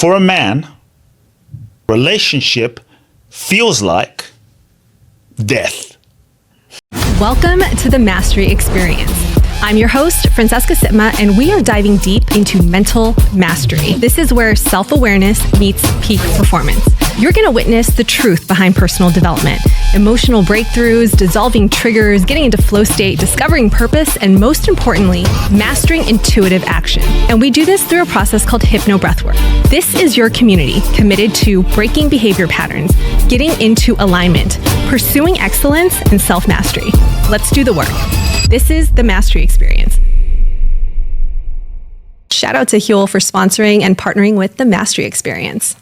for a man, relationship feels like death. Welcome to the Mastry Experience. I'm your host, Francesca Sipma, and we are diving deep into mental mastery. This is where self-awareness meets peak performance. You're going to witness the truth behind personal development, emotional breakthroughs, dissolving triggers, getting into flow state, discovering purpose, and most importantly, mastering intuitive action. And we do this through a process called hypno-breathwork. This is your community committed to breaking behavior patterns, getting into alignment, pursuing excellence, and self-mastery. Let's do the work. This is the Mastry Experience. Shout out to Huel for sponsoring and partnering with the Mastry Experience.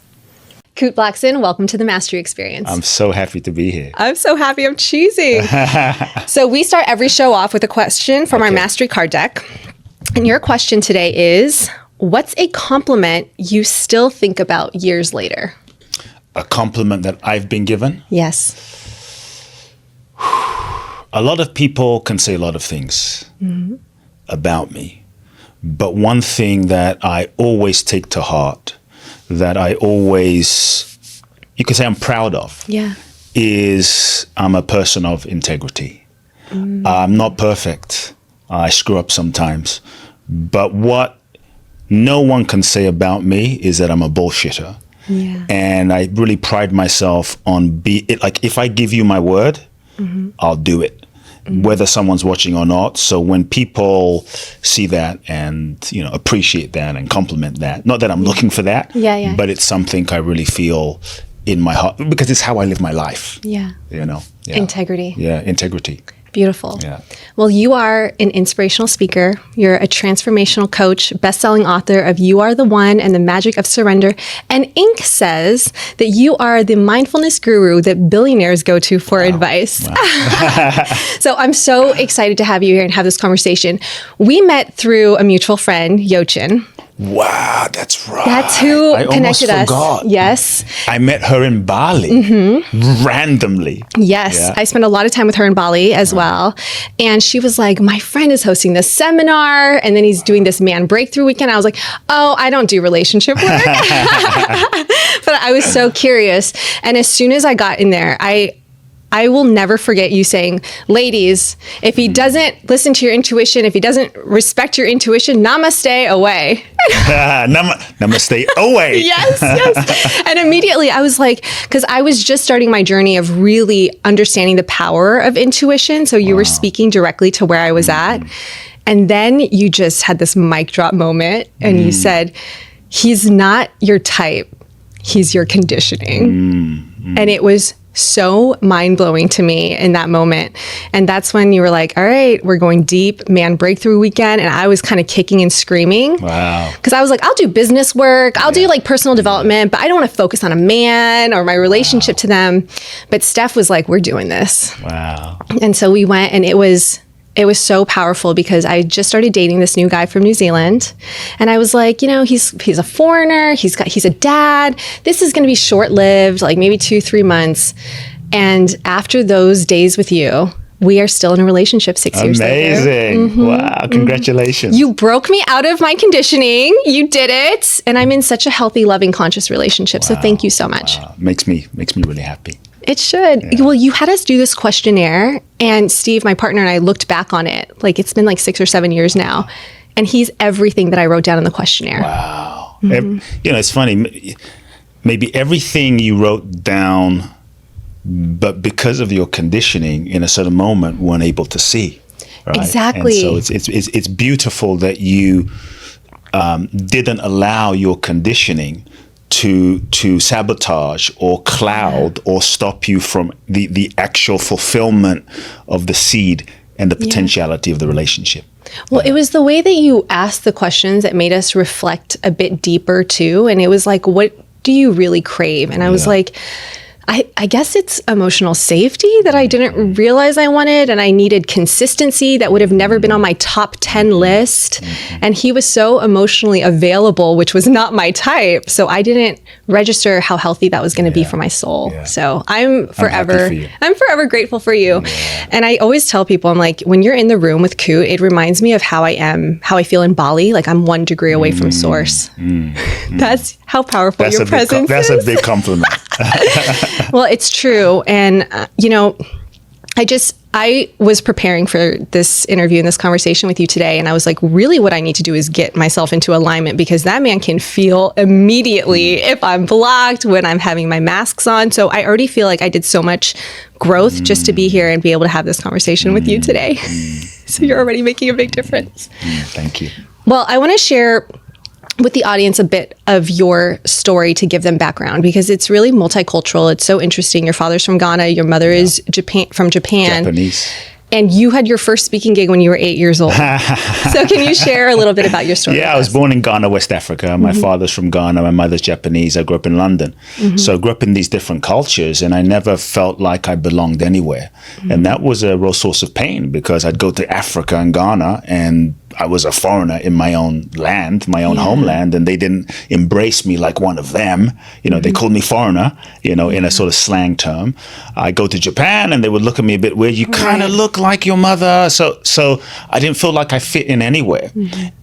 Kute Blackson, welcome to the Mastry Experience. I'm so happy to be here. I'm so happy I'm cheesing. So we start every show off with a question from our Mastry Card deck. And your question today is, what's a compliment you still think about years later? A compliment that I've been given? Yes. A lot of people can say a lot of things about me. But one thing that I always take to heart, that I always, you could say I'm proud of, is I'm a person of integrity. I'm not perfect. I screw up sometimes. But what no one can say about me is that I'm a bullshitter. Yeah. And I really pride myself on like if I give you my word, I'll do it, whether someone's watching or not. So when people see that and, appreciate that and compliment that, not that I'm looking for that, but it's something I really feel in my heart because it's how I live my life. Integrity. Yeah, integrity. Beautiful. Yeah. Well, you are an inspirational speaker. You're a transformational coach, best-selling author of You Are the One and the Magic of Surrender. And Inc. says that you are the mindfulness guru that billionaires go to for advice. Wow. So I'm so excited to have you here and have this conversation. We met through a mutual friend, Yochin. Wow, that's right. That's who connected us. Forgot. Yes. I met her in Bali randomly. Yes. Yeah. I spent a lot of time with her in Bali as well. And she was like, my friend is hosting this seminar and then he's doing this man breakthrough weekend. I was like, oh, I don't do relationship work. But I was so curious. And as soon as I got in there, I will never forget you saying, ladies, if he doesn't listen to your intuition, if he doesn't respect your intuition, namaste away. Namaste away. Yes. And immediately I was like, because I was just starting my journey of really understanding the power of intuition. So you were speaking directly to where I was at. And then you just had this mic drop moment and you said, he's not your type. He's your conditioning. And it was so mind-blowing to me in that moment. And that's when you were like, all right, we're going deep, man breakthrough weekend. And I was kind of kicking and screaming. Wow. Because I was like, I'll do business work. I'll do like personal development, but I don't want to focus on a man or my relationship to them. But Steph was like, we're doing this. Wow. And so we went and it was so powerful because I just started dating this new guy from New Zealand. And I was like, he's a foreigner. He's a dad. This is going to be short-lived, like maybe 2-3 months. And after those days with you, we are still in a relationship 6 years later. Amazing. Wow. Congratulations. You broke me out of my conditioning. You did it. And I'm in such a healthy, loving, conscious relationship. So thank you so much. Wow. Makes me really happy. It should. Yeah. Well, you had us do this questionnaire and Steve, my partner, and I looked back on it. Like it's been like 6 or 7 years now. And he's everything that I wrote down in the questionnaire. Wow. It's funny. Maybe everything you wrote down, but because of your conditioning in a certain moment, weren't able to see. Right? Exactly. And so it's beautiful that you didn't allow your conditioning to sabotage or cloud or stop you from the actual fulfillment of the seed and the potentiality of the relationship. Well, it was the way that you asked the questions that made us reflect a bit deeper too. And it was like, what do you really crave? And I was like, I guess it's emotional safety that I didn't realize I wanted, and I needed consistency that would have never been on my top 10 list. And he was so emotionally available, which was not my type. So I didn't register how healthy that was going to be for my soul. So I'm forever grateful for you. And I always tell people, I'm like, when you're in the room with Kute, it reminds me of how I feel in Bali. Like I'm 1 degree away from source. That's how powerful your presence is. That's a big compliment. Well, it's true. And, I was preparing for this interview and this conversation with you today. And I was like, really what I need to do is get myself into alignment, because that man can feel immediately if I'm blocked, when I'm having my masks on. So I already feel like I did so much growth just to be here and be able to have this conversation with you today. So you're already making a big difference. Thank you. Well, I want to share with the audience a bit of your story to give them background, because it's really multicultural. It's so interesting. Your father's from Ghana. Your mother is from Japan. Japanese. And you had your first speaking gig when you were 8 years old. So can you share a little bit about your story? Yeah, I was born in Ghana, West Africa. My father's from Ghana. My mother's Japanese. I grew up in London. So I grew up in these different cultures, and I never felt like I belonged anywhere. And that was a real source of pain, because I'd go to Africa and Ghana, and I was a foreigner in my own land, my own homeland, and they didn't embrace me like one of them. They called me foreigner, in a sort of slang term. I go to Japan, and they would look at me a bit weird. You kind of look like your mother. So I didn't feel like I fit in anywhere.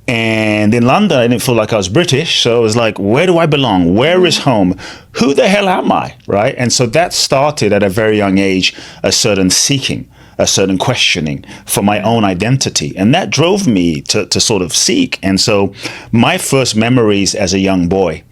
And in London, I didn't feel like I was British. So it was like, where do I belong? Where is home? Who the hell am I? Right? And so that started at a very young age, a certain seeking, a certain questioning for my own identity. And that drove me to sort of seek. And so my first memories as a young boy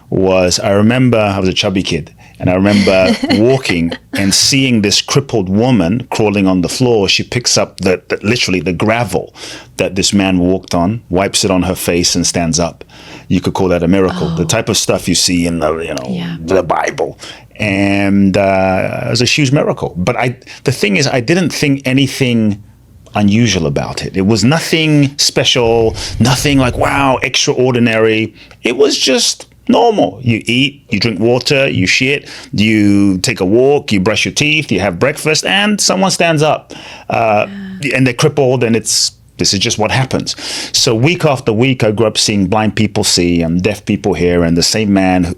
was, I remember I was a chubby kid, and I remember walking and seeing this crippled woman crawling on the floor. She picks up literally the gravel that this man walked on, wipes it on her face, and stands up. You could call that a miracle, the type of stuff you see in the Bible. And it was a huge miracle. But the thing is, I didn't think anything unusual about it. It was nothing special, nothing like, wow, extraordinary. It was just normal. You eat, you drink water, you shit, you take a walk, you brush your teeth, you have breakfast, and someone stands up and they're crippled, and this is just what happens. So week after week, I grew up seeing blind people see and deaf people hear, and the same man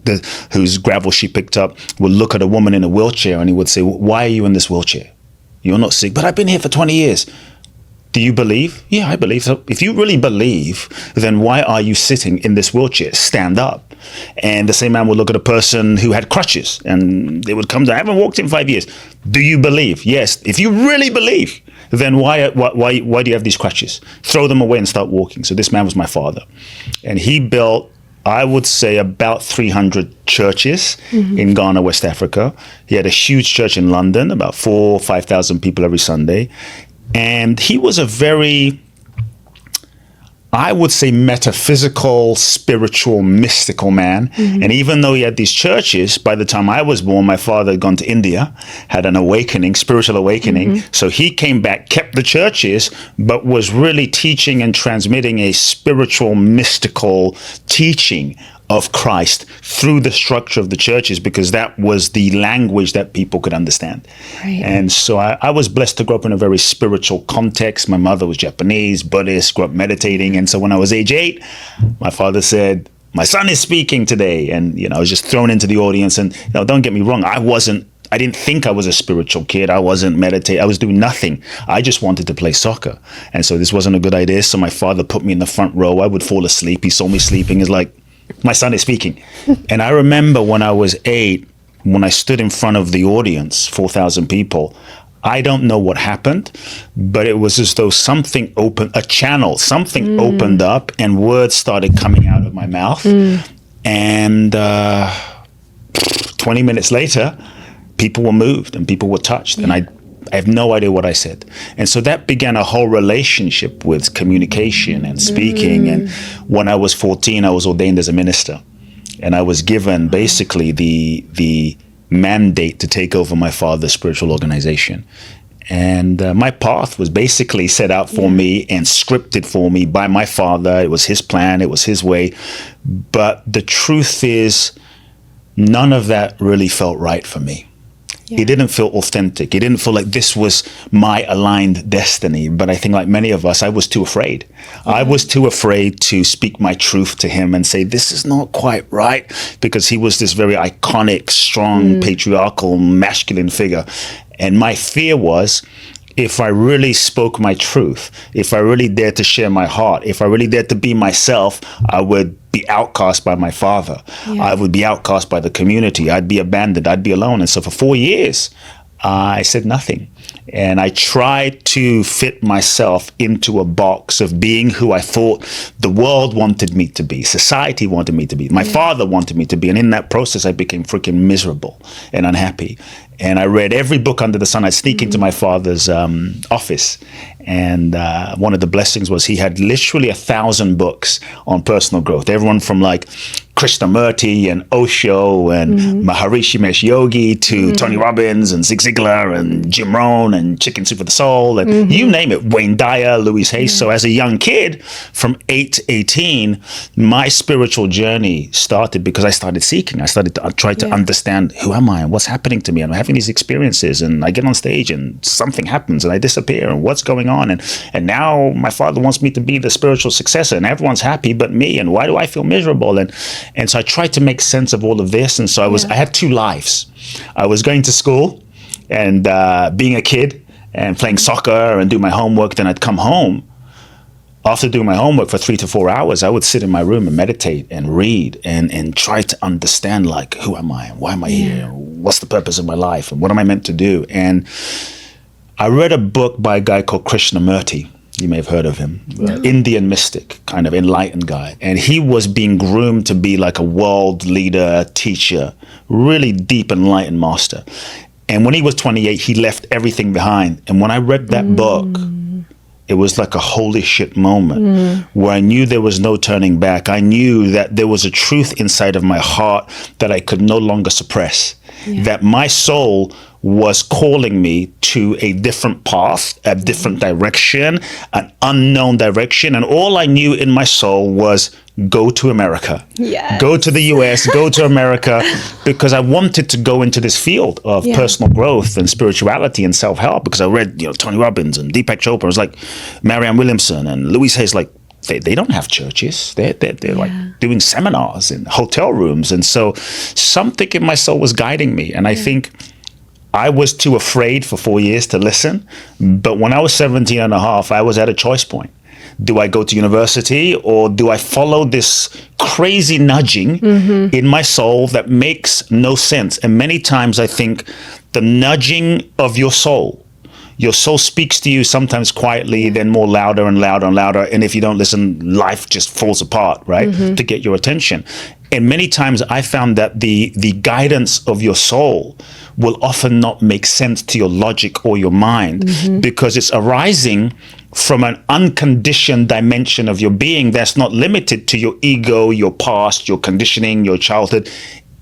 whose gravel she picked up would look at a woman in a wheelchair, and he would say, why are you in this wheelchair? You're not sick. But I've been here for 20 years. Do you believe? Yeah, I believe. So if you really believe, then why are you sitting in this wheelchair? Stand up. And the same man would look at a person who had crutches, and they would come down. I haven't walked in 5 years. Do you believe? Yes. If you really believe, then why do you have these crutches? Throw them away and start walking. So this man was my father. And he built, I would say, about 300 churches in Ghana, West Africa. He had a huge church in London, about 4,000 or 5,000 people every Sunday. And he was a very, I would say, metaphysical, spiritual, mystical man. And even though he had these churches, by the time I was born, my father had gone to India, had an awakening, spiritual awakening. So he came back, kept the churches, but was really teaching and transmitting a spiritual, mystical teaching of Christ through the structure of the churches, because that was the language that people could understand. Right. And so I was blessed to grow up in a very spiritual context. My mother was Japanese, Buddhist, grew up meditating. And so when I was age 8, my father said, my son is speaking today. And, I was just thrown into the audience. And don't get me wrong, I didn't think I was a spiritual kid. I wasn't meditating. I was doing nothing. I just wanted to play soccer. And so this wasn't a good idea. So my father put me in the front row. I would fall asleep. He saw me sleeping. He's like, my son is speaking. And I remember when I was 8, when I stood in front of the audience, 4,000 people, I don't know what happened, but it was as though something opened, a channel, something opened up, and words started coming out of my mouth. And 20 minutes later, people were moved and people were touched. And I have no idea what I said. And so that began a whole relationship with communication and speaking. And when I was 14, I was ordained as a minister. And I was given basically the mandate to take over my father's spiritual organization. And my path was basically set out for me and scripted for me by my father. It was his plan. It was his way. But the truth is, none of that really felt right for me. It didn't feel authentic. It didn't feel like this was my aligned destiny. But I think like many of us, I was too afraid. I was too afraid to speak my truth to him and say, this is not quite right, because he was this very iconic, strong, patriarchal, masculine figure. And my fear was, if I really spoke my truth, if I really dared to share my heart, if I really dared to be myself, I would be outcast by my father. I would be outcast by the community. I'd be abandoned. I'd be alone. And so for 4 years, I said nothing. And I tried to fit myself into a box of being who I thought the world wanted me to be, society wanted me to be, my father wanted me to be. And in that process, I became freaking miserable and unhappy. And I read every book under the sun. I'd sneak into my father's office. And one of the blessings was he had literally 1,000 books on personal growth. Everyone from like Krishnamurti and Osho and Maharishi Mahesh Yogi to Tony Robbins and Zig Ziglar and Jim Rohn and Chicken Soup for the Soul and you name it, Wayne Dyer, Louise Hay. So as a young kid from 8 to 18, my spiritual journey started because I started seeking. I started to try to understand, who am I and what's happening to me? And I'm having these experiences and I get on stage and something happens and I disappear and what's going on? And now my father wants me to be the spiritual successor and everyone's happy but me, and why do I feel miserable? And so I tried to make sense of all of this. And so I had two lives. I was going to school and being a kid and playing soccer and do my homework. Then I'd come home. After doing my homework for 3 to 4 hours, I would sit in my room and meditate and read and try to understand, like, who am I? Why am I here? What's the purpose of my life? And what am I meant to do? And I read a book by a guy called Krishnamurti. You may have heard of him. Indian mystic, kind of enlightened guy. And he was being groomed to be like a world leader, teacher, really deep enlightened master. And when he was 28, he left everything behind. And when I read that book, it was like a holy shit moment where I knew there was no turning back. I knew that there was a truth inside of my heart that I could no longer suppress, that my soul was calling me to a different path, a different direction, an unknown direction. And all I knew in my soul was go to America, go to the US, go to America, because I wanted to go into this field of personal growth and spirituality and self-help, because I read, Tony Robbins and Deepak Chopra. It was like Marianne Williamson and Louise Hay's, like, they don't have churches. They're like doing seminars in hotel rooms. And so something in my soul was guiding me. And I think I was too afraid for 4 years to listen. But when I was 17 and a half, I was at a choice point. Do I go to university, or do I follow this crazy nudging in my soul that makes no sense? And many times I think the nudging of your soul speaks to you sometimes quietly, then more louder and louder and louder. And if you don't listen, life just falls apart, right? To get your attention. And many times I found that the guidance of your soul will often not make sense to your logic or your mind, because it's arising from an unconditioned dimension of your being that's not limited to your ego, your past, your conditioning, your childhood.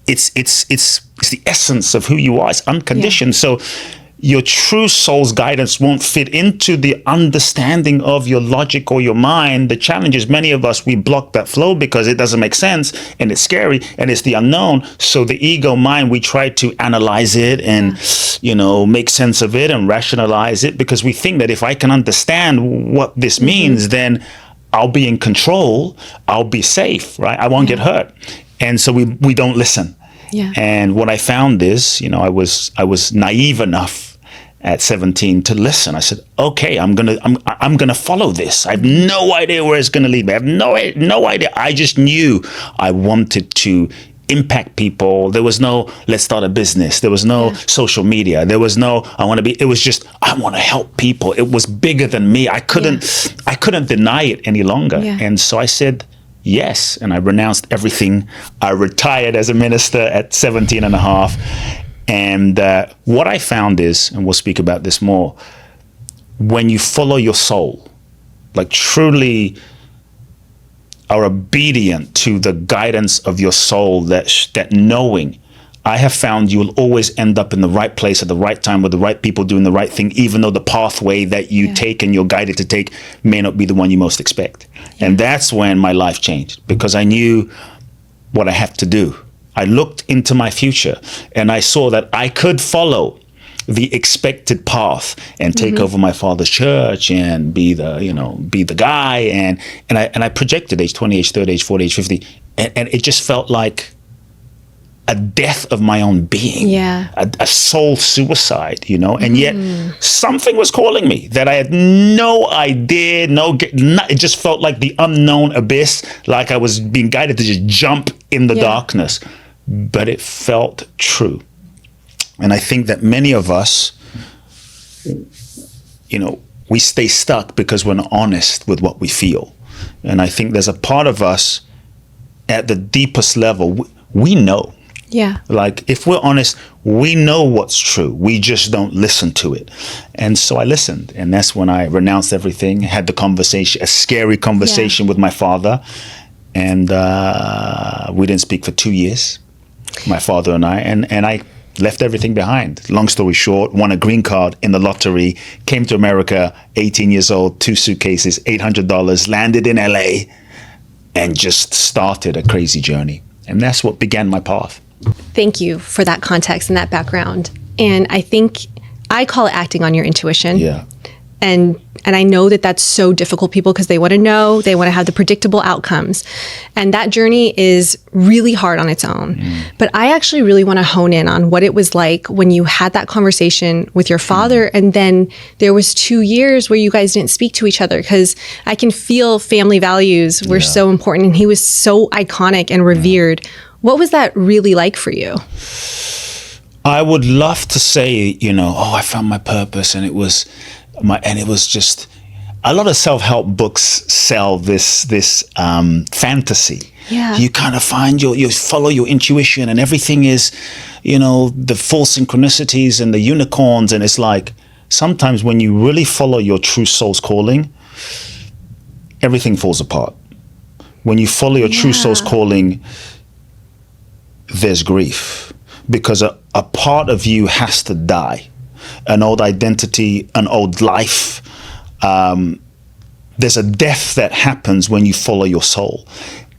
It's the essence of who you are. It's unconditioned. So your true soul's guidance won't fit into the understanding of your logic or your mind. The challenge is many of us, we block that flow because it doesn't make sense and it's scary and it's the unknown. So the ego mind, we try to analyze it and, make sense of it and rationalize it, because we think that if I can understand what this means, then I'll be in control, I'll be safe, right? I won't get hurt. And so we don't listen. And what I found is, I was naive enough at 17 to listen. I said, okay, I'm gonna follow this. I have no idea where it's gonna lead me. I have no idea. I just knew I wanted to impact people. There was no, let's start a business. There was no social media. There was no, it was just, I want to help people. It was bigger than me. I couldn't deny it any longer. And so I said, yes. And I renounced everything. I retired as a minister at 17 and a half. And what I found is, and we'll speak about this more, when you follow your soul, like truly are obedient to the guidance of your soul, that knowing, I have found you will always end up in the right place at the right time with the right people doing the right thing, even though the pathway that you take and you're guided to take may not be the one you most expect. And that's when my life changed, because I knew what I had to do. I looked into my future and I saw that I could follow the expected path and take over my father's church and be the guy. And I projected age 20, age 30, age 40, age 50. And it just felt like a death of my own being, a soul suicide, and yet something was calling me that I had no idea, it just felt like the unknown abyss, like I was being guided to just jump in the darkness, but it felt true. And I think that many of us, we stay stuck because we're not honest with what we feel. And I think there's a part of us at the deepest level, we know. Yeah. Like, if we're honest, we know what's true. We just don't listen to it. And so I listened. And that's when I renounced everything, had the conversation, a scary conversation with my father. And we didn't speak for 2 years, my father and I. And I left everything behind. Long story short, won a green card in the lottery, came to America, 18 years old, 2 suitcases, $800, landed in LA, and just started a crazy journey. And that's what began my path. Thank you for that context and that background. And I think I call it acting on your intuition. Yeah. And I know that that's so difficult, people, because they want to know, they want to have the predictable outcomes. And that journey is really hard on its own. But I actually really want to hone in on what it was like when you had that conversation with your father, and then there was 2 years where you guys didn't speak to each other, because I can feel family values were so important, and he was so iconic and revered. What was that really like for you? I would love to say, I found my purpose, and it was just a lot of self-help books sell this fantasy. Yeah. You kind of find you follow your intuition, and everything is, the full synchronicities and the unicorns. And it's like, sometimes when you really follow your true soul's calling, everything falls apart. When you follow your true soul's calling, there's grief, because a part of you has to die. An old identity, an old life. There's a death that happens when you follow your soul.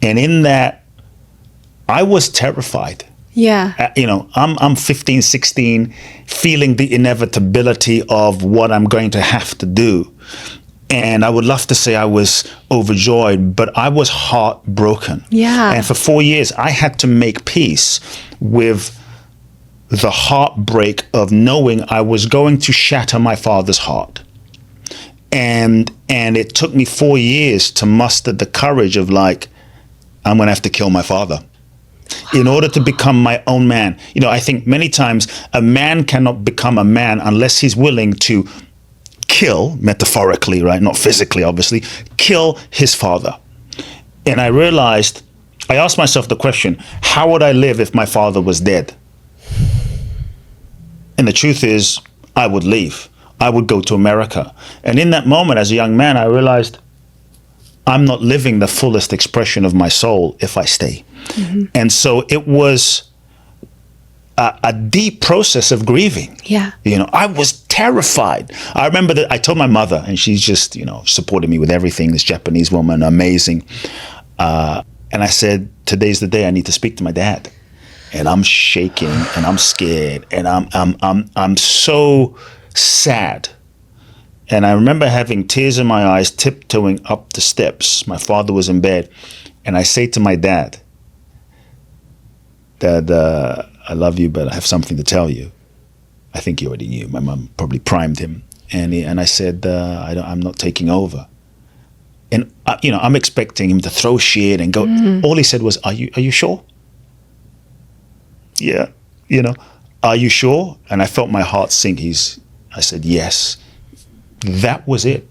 And in that, I was terrified. Yeah. I'm 15, 16, feeling the inevitability of what I'm going to have to do. And I would love to say I was overjoyed, but I was heartbroken. Yeah. And for 4 years, I had to make peace with the heartbreak of knowing I was going to shatter my father's heart. And it took me 4 years to muster the courage of, like, I'm going to have to kill my father in order to become my own man. I think many times a man cannot become a man unless he's willing to kill, metaphorically, right? Not physically, obviously, kill his father. And I asked myself the question, how would I live if my father was dead? And the truth is, I would leave. I would go to America. And in that moment, as a young man, I realized I'm not living the fullest expression of my soul if I stay. And so it was a deep process of grieving. Yeah. I was terrified. I remember that I told my mother, and she's just, supported me with everything, this Japanese woman, amazing. And I said, today's the day I need to speak to my dad. And I'm shaking and I'm scared and I'm so sad. And I remember having tears in my eyes, tiptoeing up the steps. My father was in bed. And I say to my dad, Dad, I love you, but I have something to tell you. I think he already knew. My mom probably primed him. And I said, I'm not taking over. And, I'm expecting him to throw shit and go. All he said was, are you sure? Yeah. Are you sure? And I felt my heart sink. I said, yes. That was it.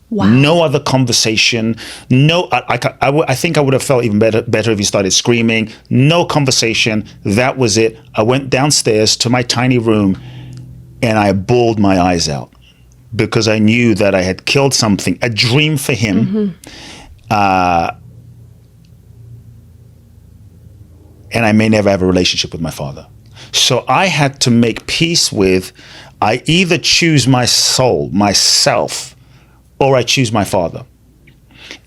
Wow. No other conversation. No, I think I would have felt even better if he started screaming. No conversation. That was it. I went downstairs to my tiny room and I bawled my eyes out because I knew that I had killed something, a dream for him. And I may never have a relationship with my father. So I had to make peace with, I either choose my soul, myself, or I choose my father.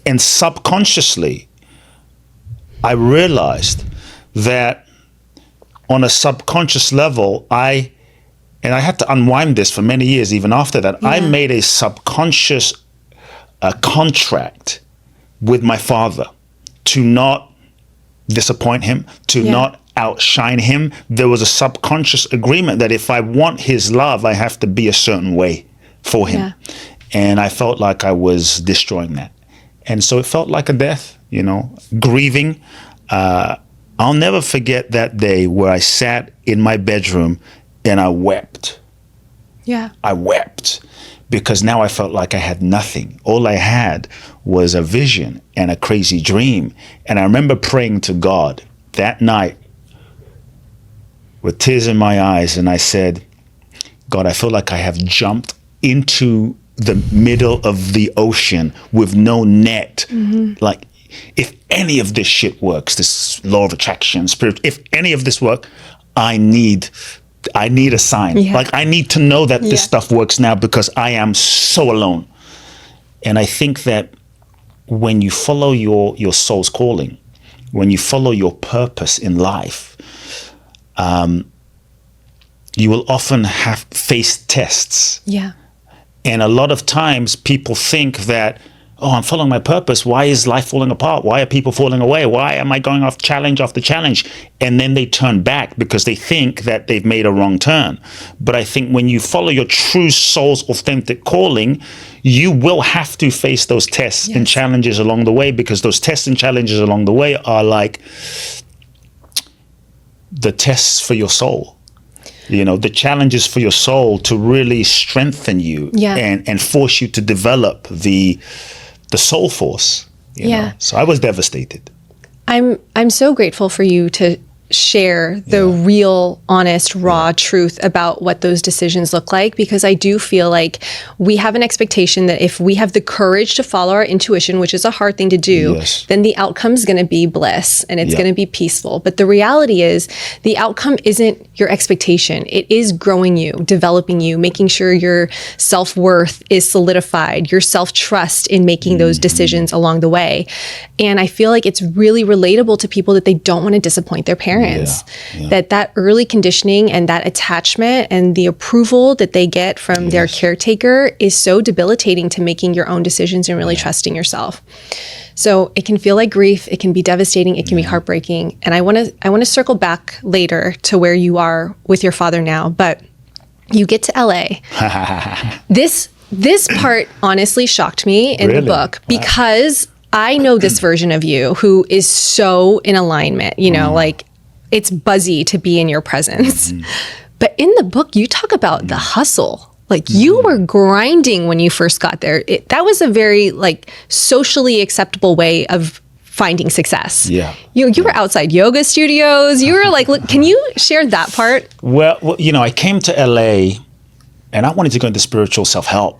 And subconsciously, I realized that on a subconscious level, I had to unwind this for many years, even after that. I made a subconscious contract with my father to not disappoint him, to not outshine him. There was a subconscious agreement that if I want his love, I have to be a certain way for him. Yeah. And I felt like I was destroying that. And so it felt like a death, grieving. I'll never forget that day where I sat in my bedroom and I wept. Yeah. I wept because now I felt like I had nothing. All I had was a vision and a crazy dream. And I remember praying to God that night with tears in my eyes. And I said, God, I feel like I have jumped into the middle of the ocean with no net. Mm-hmm. Like, if any of this shit works, this law of attraction, spirit, if any of this work, I need a sign. Yeah. Like, I need to know that this stuff works now because I am so alone. And I think that when you follow your soul's calling, when you follow your purpose in life, you will often have face tests. Yeah. And a lot of times people think that, oh, I'm following my purpose. Why is life falling apart? Why are people falling away? Why am I going off challenge after challenge? And then they turn back because they think that they've made a wrong turn. But I think when you follow your true soul's authentic calling, you will have to face those tests and challenges along the way, because those tests and challenges along the way are like the tests for your soul. The challenges for your soul to really strengthen you and force you to develop the soul force. You know? So I was devastated. I'm so grateful for you to share the real, honest, raw truth about what those decisions look like, because I do feel like we have an expectation that if we have the courage to follow our intuition, which is a hard thing to do, then the outcome is going to be bliss and it's going to be peaceful. But the reality is the outcome isn't your expectation. It is growing you, developing you, making sure your self-worth is solidified, your self-trust in making those decisions along the way. And I feel like it's really relatable to people that they don't want to disappoint their parents. That early conditioning and that attachment and the approval that they get from their caretaker is so debilitating to making your own decisions and really trusting yourself. So it can feel like grief, it can be devastating, it can be heartbreaking. And I want to circle back later to where you are with your father now, but you get to LA. This part honestly shocked me in the book because I know this version of you who is so in alignment, like it's buzzy to be in your presence. But in the book, you talk about the hustle. Like you were grinding when you first got there. That was a very socially acceptable way of finding success. Yeah. You were outside yoga studios. You were look, can you share that part? Well, I came to LA and I wanted to go into spiritual self-help.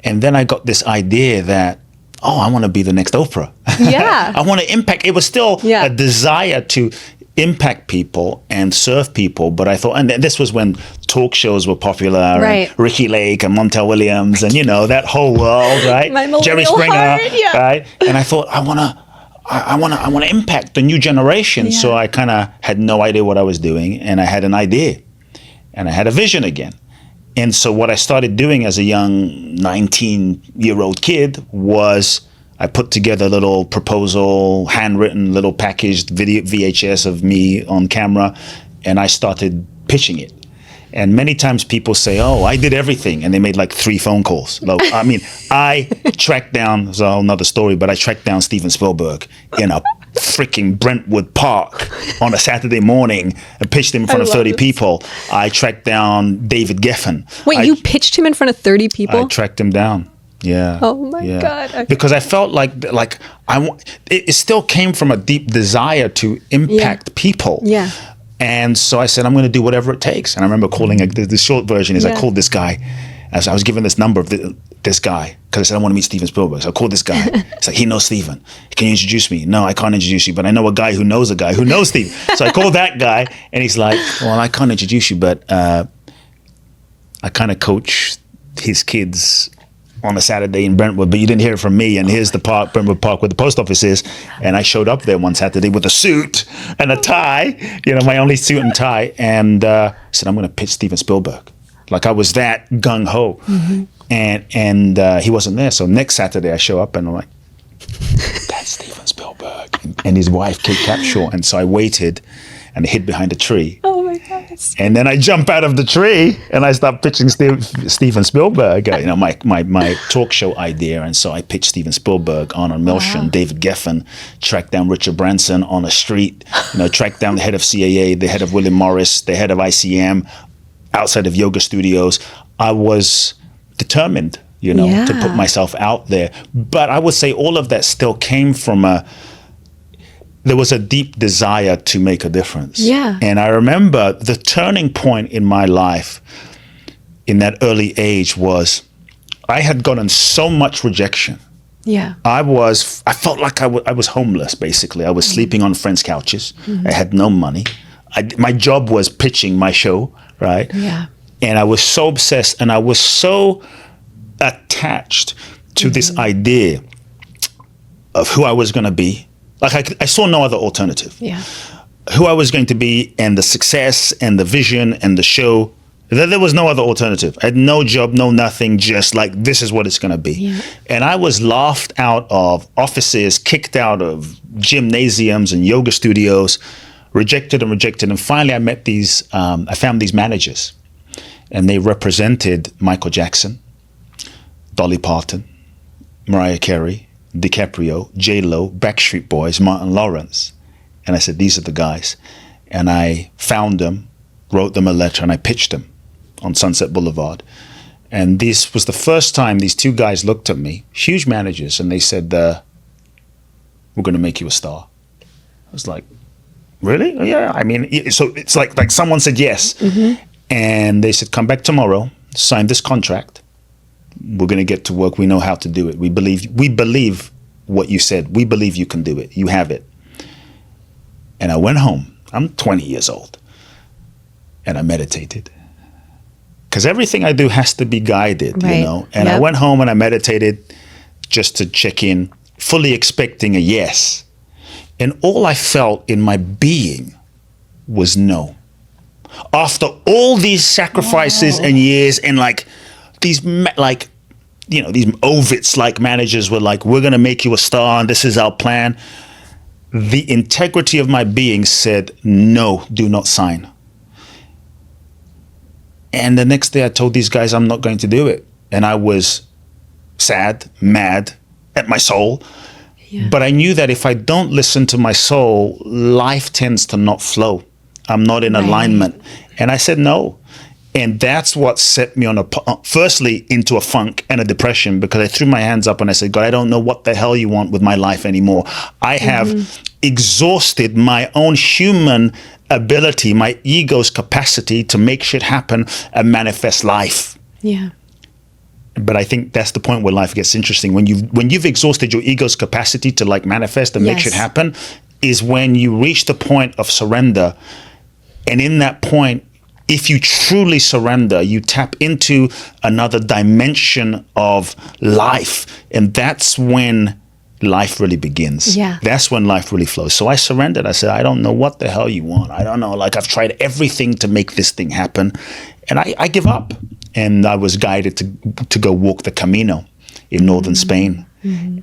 And then I got this idea that, I want to be the next Oprah. Yeah. I want to impact. It was still a desire to impact people and serve people. But I thought, and this was when talk shows were popular, and Ricky Lake and Montel Williams and, that whole world, right? Jerry Springer, right? And I thought, I want to impact the new generation. So I kind of had no idea what I was doing. And I had an idea and I had a vision again. And so what I started doing as a young 19-year-old kid was I put together a little proposal, handwritten little packaged video VHS of me on camera, and I started pitching it. And many times people say, I did everything, and they made 3 phone calls. I mean, I tracked down, it's a whole nother story, but I tracked down Steven Spielberg in a freaking Brentwood park on a Saturday morning and pitched him in front of 30 people. I tracked down David Geffen. Wait, you pitched him in front of 30 people? I tracked him down. Yeah. Oh my God. Okay. Because I felt like it still came from a deep desire to impact people. Yeah. And so I said, I'm going to do whatever it takes. And I remember calling, the short version is I called this guy, as I was given this number of this guy, because I said, I want to meet Steven Spielberg. So I called this guy. It's like, he knows Steven. Can you introduce me? No, I can't introduce you, but I know a guy who knows Steven. So I called that guy, and he's like, well, I can't introduce you, but I kind of coach his kids on a Saturday in Brentwood, but you didn't hear it from me. And here's the park, Brentwood Park, where the post office is. And I showed up there one Saturday with a suit and a tie, my only suit and tie. And said, I'm going to pitch Steven Spielberg. Like I was that gung ho. And he wasn't there. So next Saturday I show up and I'm like, that's Steven Spielberg and his wife, Kate Capshaw. And so I waited and hid behind a tree. Oh my God. And then I jump out of the tree and I start pitching Steven Spielberg, my talk show idea. And so I pitched Steven Spielberg, Arnold Milchan, David Geffen, tracked down Richard Branson on a street, tracked down the head of CAA, the head of William Morris, the head of ICM, outside of yoga studios. I was determined, to put myself out there. But I would say all of that still came from there was a deep desire to make a difference. Yeah. And I remember the turning point in my life in that early age was I had gotten so much rejection. Yeah. I felt like I was homeless, basically. I was sleeping on friends' couches. I had no money. My job was pitching my show, right? Yeah. And I was so obsessed and I was so attached to this idea of who I was going to be. Like I saw no other alternative. Yeah. Who I was going to be and the success and the vision and the show. There was no other alternative. I had no job, no nothing, just like this is what it's going to be. Yeah. And I was laughed out of offices, kicked out of gymnasiums and yoga studios, rejected. And finally I found these managers and they represented Michael Jackson, Dolly Parton, Mariah Carey, DiCaprio, J-Lo, Backstreet Boys, Martin Lawrence. And I said, these are the guys. And I found them, wrote them a letter, and I pitched them on Sunset Boulevard. And this was the first time these two guys looked at me, huge managers, and they said, we're going to make you a star. I was like, really? Oh, yeah. I mean, so it's like someone said yes. And they said, come back tomorrow, sign this contract. We're going to get to work. We know how to do it. We believe what you said. We believe you can do it. You have it. And I went home. I'm 20 years old. And I meditated. Because everything I do has to be guided, right. And I went home and I meditated just to check in, fully expecting a yes. And all I felt in my being was no. After all these sacrifices and years and these Ovitz managers were like, we're going to make you a star and this is our plan. The integrity of my being said, no, do not sign. And the next day I told these guys I'm not going to do it. And I was sad, mad at my soul. Yeah. But I knew that if I don't listen to my soul, life tends to not flow. I'm not in alignment. And I said no. And that's what set me on firstly into a funk and a depression, because I threw my hands up and I said, God, I don't know what the hell you want with my life anymore. I have exhausted my own human ability, my ego's capacity to make shit happen and manifest life. Yeah. But I think that's the point where life gets interesting. When you've exhausted your ego's capacity to manifest and make shit happen, is when you reach the point of surrender. And in that point, if you truly surrender, you tap into another dimension of life. And that's when life really begins. Yeah. That's when life really flows. So I surrendered. I said, I don't know what the hell you want. I don't know. I've tried everything to make this thing happen. And I give up. And I was guided to go walk the Camino in northern Spain.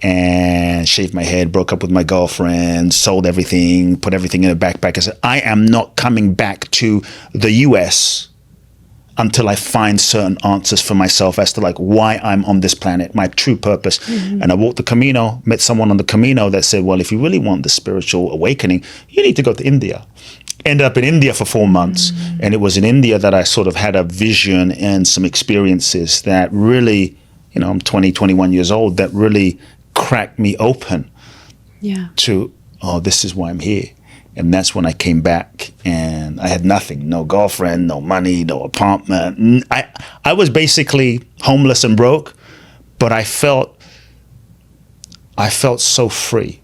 And shaved my head, broke up with my girlfriend, sold everything, put everything in a backpack. I said, I am not coming back to the US until I find certain answers for myself as to why I'm on this planet, my true purpose. And I walked the Camino, met someone on the Camino that said, well, if you really want the spiritual awakening, you need to go to India. Ended up in India for 4 months. And it was in India that I sort of had a vision and some experiences that really, I'm 20, 21 years old, that really cracked me open to, this is why I'm here. And that's when I came back and I had nothing, no girlfriend, no money, no apartment. I was basically homeless and broke, but I felt so free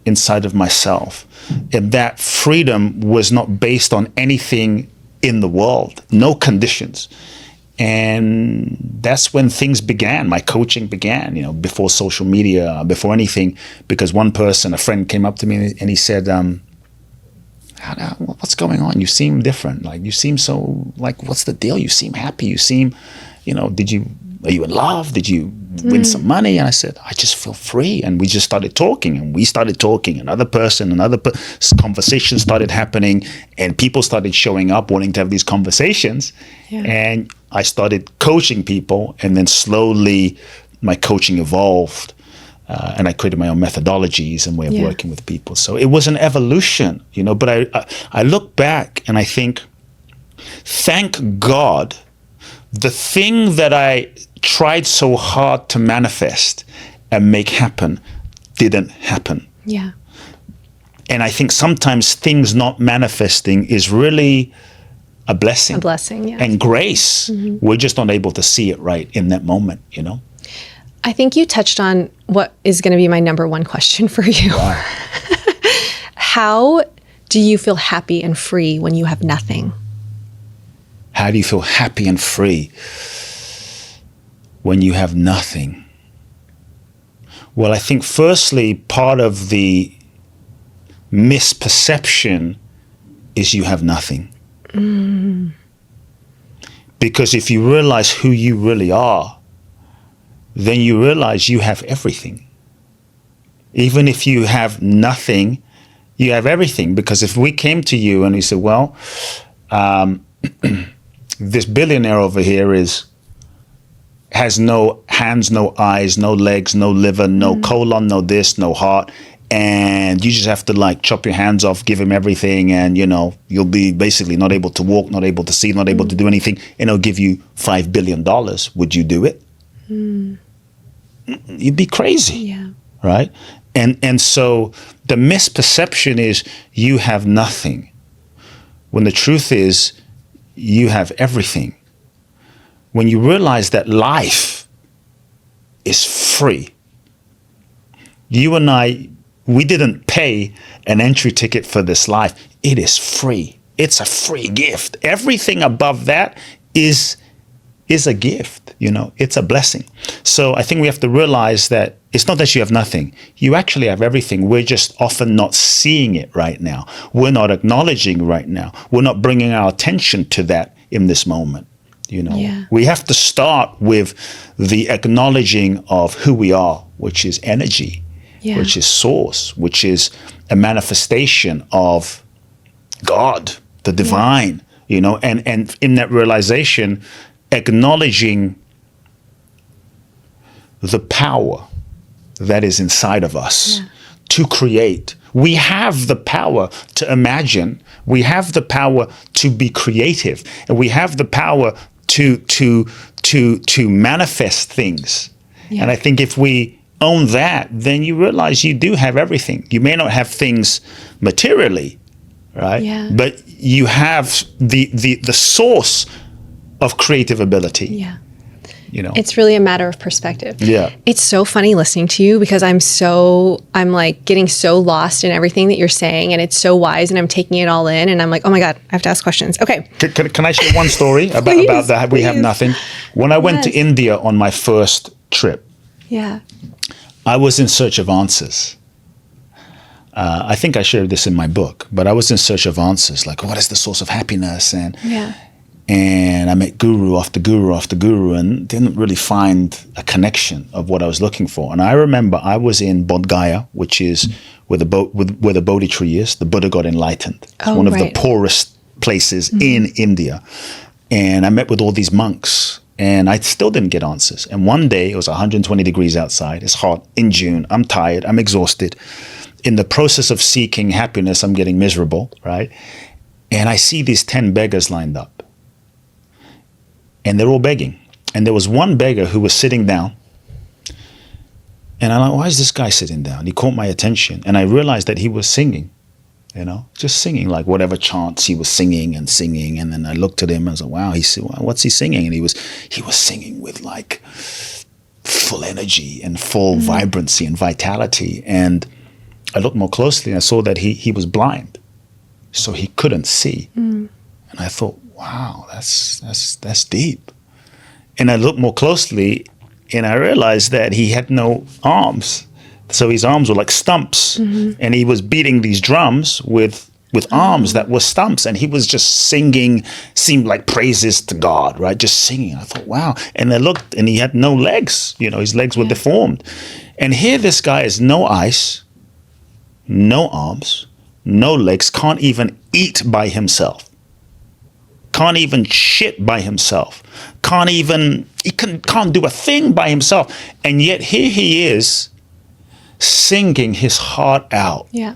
inside of myself. And that freedom was not based on anything in the world, no conditions. And that's when things began. My coaching began, before social media, before anything, because one person, a friend, came up to me and he said, what's going on? You seem different. Like, you seem so, like, what's the deal? You seem happy. You seem, are you in love? Did you win some money? And I said, I just feel free. And we just started talking, and we started talking. Another conversation started happening, and people started showing up wanting to have these conversations. Yeah. And I started coaching people, and then slowly my coaching evolved. And I created my own methodologies and way of working with people. So it was an evolution, but I look back and I think, thank God, the thing that I tried so hard to manifest and make happen didn't happen. Yeah. And I think sometimes things not manifesting is really a blessing. A blessing, yeah. And grace. Mm-hmm. We're just not able to see it right in that moment, I think you touched on what is going to be my number one question for you. Wow. How do you feel happy and free when you have nothing? How do you feel happy and free when you have nothing? Well, I think firstly, part of the misperception is you have nothing. Mm. Because if you realize who you really are, then you realize you have everything. Even if you have nothing, you have everything. Because if we came to you and we said, well, this billionaire over here has no hands, no eyes, no legs, no liver, no colon, no this, no heart, and you just have to chop your hands off, give him everything, and you'll be basically not able to walk, not able to see, not able to do anything, and he'll give you $5 billion. Would you do it? You'd be crazy. Yeah. Right? And so the misperception is you have nothing, when the truth is you have everything. When you realize that life is free. You and I, we didn't pay an entry ticket for this life. It is free. It's a free gift. Everything above that is a gift, it's a blessing. So I think we have to realize that it's not that you have nothing. You actually have everything. We're just often not seeing it right now. We're not acknowledging right now. We're not bringing our attention to that in this moment. Yeah. We have to start with the acknowledging of who we are, which is energy, which is source, which is a manifestation of God, the divine, and in that realization, acknowledging the power that is inside of us to create. We have the power to imagine. We have the power to be creative, and we have the power to manifest things. Yeah. And I think if we own that, then you realize you do have everything. You may not have things materially, right? Yeah. But you have the source of creative ability. Yeah. It's really a matter of perspective. Yeah. It's so funny listening to you because I'm getting so lost in everything that you're saying, and it's so wise, and I'm taking it all in, and I'm like, oh my God, I have to ask questions. Okay. Can I share one story about that? We have nothing. When I went to India on my first trip, I was in search of answers. I think I shared this in my book, but I was in search of answers, like what is the source of happiness, and I met guru after guru after guru and didn't really find a connection of what I was looking for. And I remember I was in Bodh Gaya, which is where the Bodhi tree is. The Buddha got enlightened. It's one of the poorest places in India. And I met with all these monks, and I still didn't get answers. And one day, it was 120 degrees outside. It's hot in June. I'm tired. I'm exhausted. In the process of seeking happiness, I'm getting miserable, right? And I see these 10 beggars lined up. And they're all begging. And there was one beggar who was sitting down. And I'm like, why is this guy sitting down? He caught my attention. And I realized that he was singing, just singing, like whatever chants he was singing. And then I looked at him and I was like, wow, what's he singing? And he was singing with like full energy and full vibrancy and vitality. And I looked more closely and I saw that he was blind. So he couldn't see. And I thought, wow, that's deep. And I looked more closely and I realized that he had no arms. So his arms were like stumps. And he was beating these drums with arms that were stumps. And he was just singing, seemed like praises to God, right? Just singing. I thought, wow. And I looked and he had no legs. You know, his legs were deformed. And here this guy has no eyes, no arms, no legs, can't even eat by himself. Can't even shit by himself. He can't do a thing by himself. And yet here he is singing his heart out. Yeah.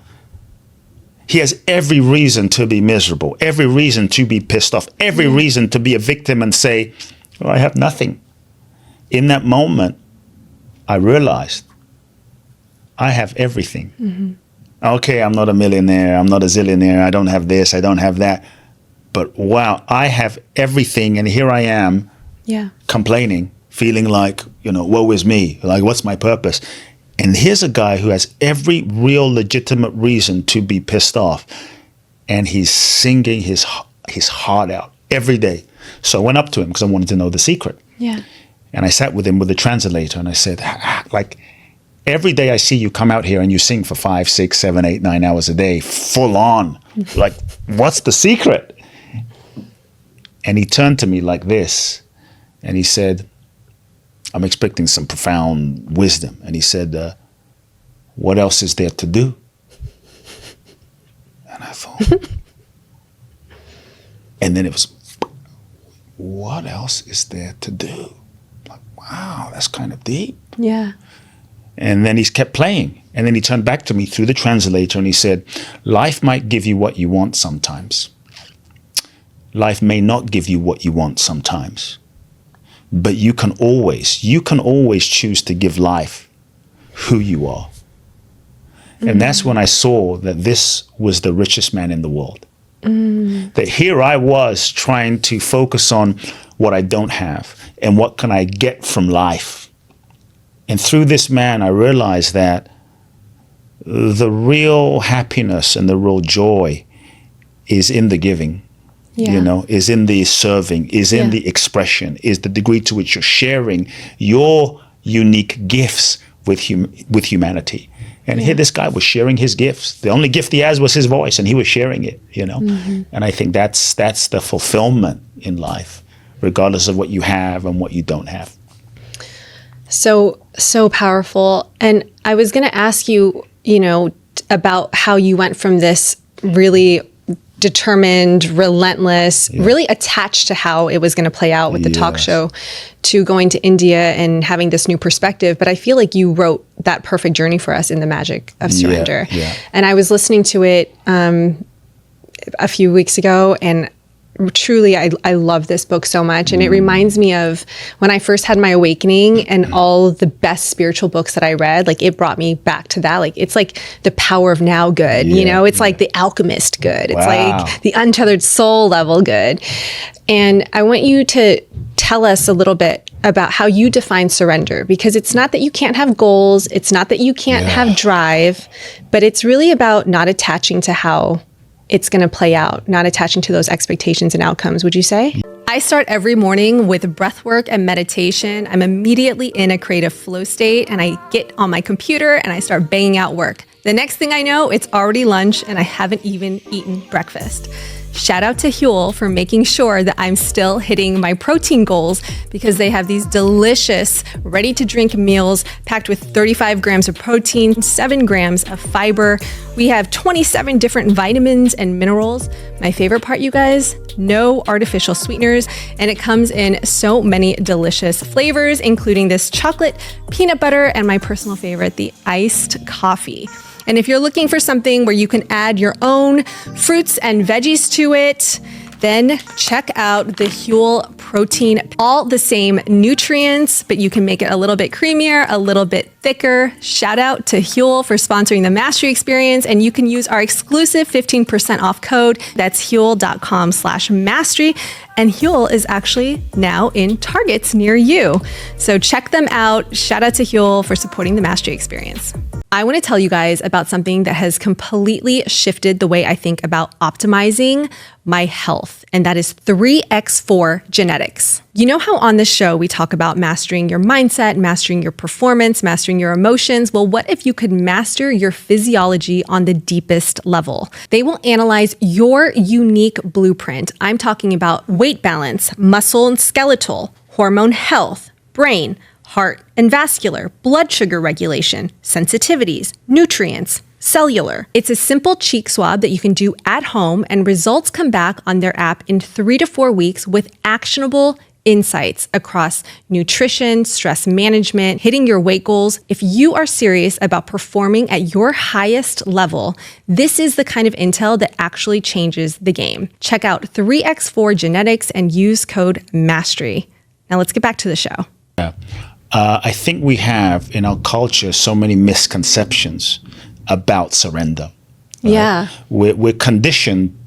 He has every reason to be miserable, every reason to be pissed off, every reason to be a victim and say, well, I have nothing. In that moment, I realized I have everything. Okay, I'm not a millionaire, I'm not a zillionaire, I don't have this, I don't have that. But wow, I have everything, and here I am complaining, feeling like, woe is me, like what's my purpose? And here's a guy who has every real legitimate reason to be pissed off, and he's singing his heart out every day. So I went up to him because I wanted to know the secret. Yeah. And I sat with him with the translator, and I said, like, every day I see you come out here and you sing for 5, 6, 7, 8, 9 hours a day, full on. Like, what's the secret? And he turned to me like this, and he said, I'm expecting some profound wisdom. And he said, what else is there to do? And I thought, and then it was, what else is there to do? Like, wow, that's kind of deep. Yeah. And then he kept playing. And then he turned back to me through the translator and he said, life might give you what you want sometimes. Life may not give you what you want sometimes. But you can always choose to give life who you are. And that's when I saw that this was the richest man in the world. That here I was trying to focus on what I don't have and what can I get from life. And through this man, I realized that the real happiness and the real joy is in the giving. Is in the serving, is in the expression, is the degree to which you're sharing your unique gifts with humanity. And here this guy was sharing his gifts. The only gift he has was his voice, and he was sharing it, And I think that's the fulfillment in life, regardless of what you have and what you don't have. So powerful. And I was going to ask you, about how you went from this really determined, relentless, really attached to how it was going to play out with the talk show, to going to India and having this new perspective. But I feel like you wrote that perfect journey for us in The Magic of Surrender. And I was listening to it a few weeks ago, and truly, I love this book so much. And it reminds me of when I first had my awakening and all the best spiritual books that I read. Like, it brought me back to that. Like, it's like the Power of Now good, it's like the Alchemist good. It's like the Untethered Soul level good. And I want you to tell us a little bit about how you define surrender, because it's not that you can't have goals. It's not that you can't have drive, but it's really about not attaching to how it's going to play out, not attaching to those expectations and outcomes, would you say? I start every morning with breath work and meditation. I'm immediately in a creative flow state, and I get on my computer and I start banging out work. The next thing I know, it's already lunch and I haven't even eaten breakfast. Shout out to Huel for making sure that I'm still hitting my protein goals, because they have these delicious, ready-to-drink meals packed with 35 grams of protein, 7 grams of fiber. We have 27 different vitamins and minerals. My favorite part, you guys, no artificial sweeteners, and it comes in so many delicious flavors, including this chocolate, peanut butter, and my personal favorite, the iced coffee. And if you're looking for something where you can add your own fruits and veggies to it, then check out the Huel protein. All the same nutrients, but you can make it a little bit creamier, a little bit thicker. Shout out to Huel for sponsoring the Mastry Experience, and you can use our exclusive 15% off code. That's Huel.com/mastery. And Huel is actually now in Targets near you. So check them out. Shout out to Huel for supporting the Mastry Experience. I want to tell you guys about something that has completely shifted the way I think about optimizing my health, and that is 3x4 genetics. genetics. You know how on this show we talk about mastering your mindset, mastering your performance, mastering your emotions? Well, what if you could master your physiology on the deepest level? They will analyze your unique blueprint. I'm talking about weight balance, muscle and skeletal, hormone health, brain, heart and vascular, blood sugar regulation, sensitivities, nutrients, cellular. It's a simple cheek swab that you can do at home, and results come back on their app in 3 to 4 weeks with actionable insights across nutrition, stress management, hitting your weight goals. If you are serious about performing at your highest level, this is the kind of intel that actually changes the game. Check out 3x4 Genetics and use code MASTRY. Now let's get back to the show. I think we have in our culture so many misconceptions about surrender. Right? Yeah. We're conditioned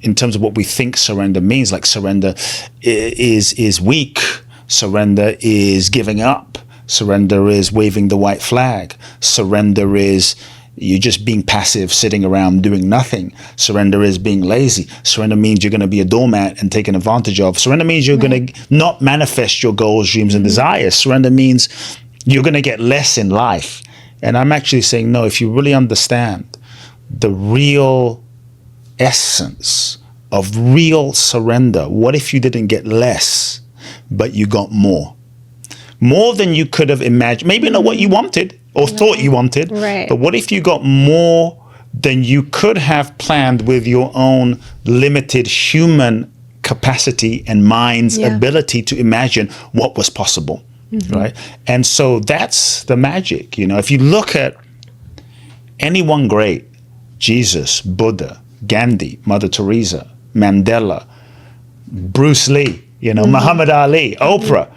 in terms of what we think surrender means. Like surrender is weak. Surrender is giving up. Surrender is waving the white flag. Surrender is you just being passive, sitting around doing nothing. Surrender is being lazy. Surrender means you're going to be a doormat and taken advantage of. Surrender means you're going to not manifest your goals, dreams, and desires. Surrender means you're going to get less in life. And I'm actually saying, no, if you really understand the real essence of real surrender, what if you didn't get less, but you got more? More than you could have imagined. Maybe not what you wanted or thought you wanted, but what if you got more than you could have planned with your own limited human capacity and mind's ability to imagine what was possible, right? And so that's the magic. You know, if you look at anyone great, Jesus, Buddha, Gandhi, Mother Teresa, Mandela, Bruce Lee, you know, Muhammad Ali, Oprah,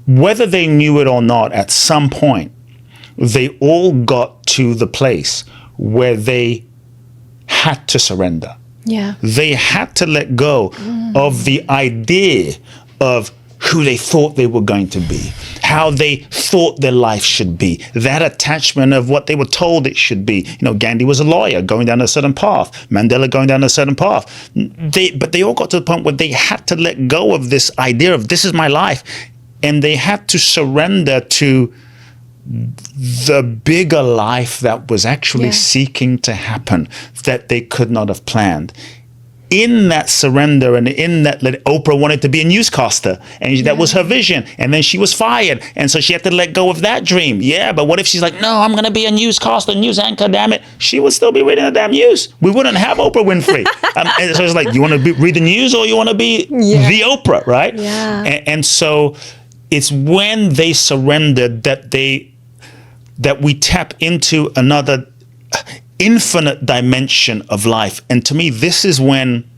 whether they knew it or not, at some point, they all got to the place where they had to surrender. Yeah. They had to let go of the idea of who they thought they were going to be, how they thought their life should be, that attachment of what they were told it should be. You know, Gandhi was a lawyer going down a certain path, Mandela going down a certain path. But they all got to the point where they had to let go of this idea of this is my life. And they had to surrender to the bigger life that was actually seeking to happen, that they could not have planned. In that surrender and in that, Oprah wanted to be a newscaster, and that was her vision. And then she was fired, and so she had to let go of that dream. Yeah, but what if she's like, no, I'm going to be a newscaster, news anchor, damn it. She would still be reading the damn news. We wouldn't have Oprah Winfrey. And so it's like, you want to read the news or you want to be the Oprah, right? Yeah. And so it's when they surrendered that we tap into another infinite dimension of life. And to me, this is when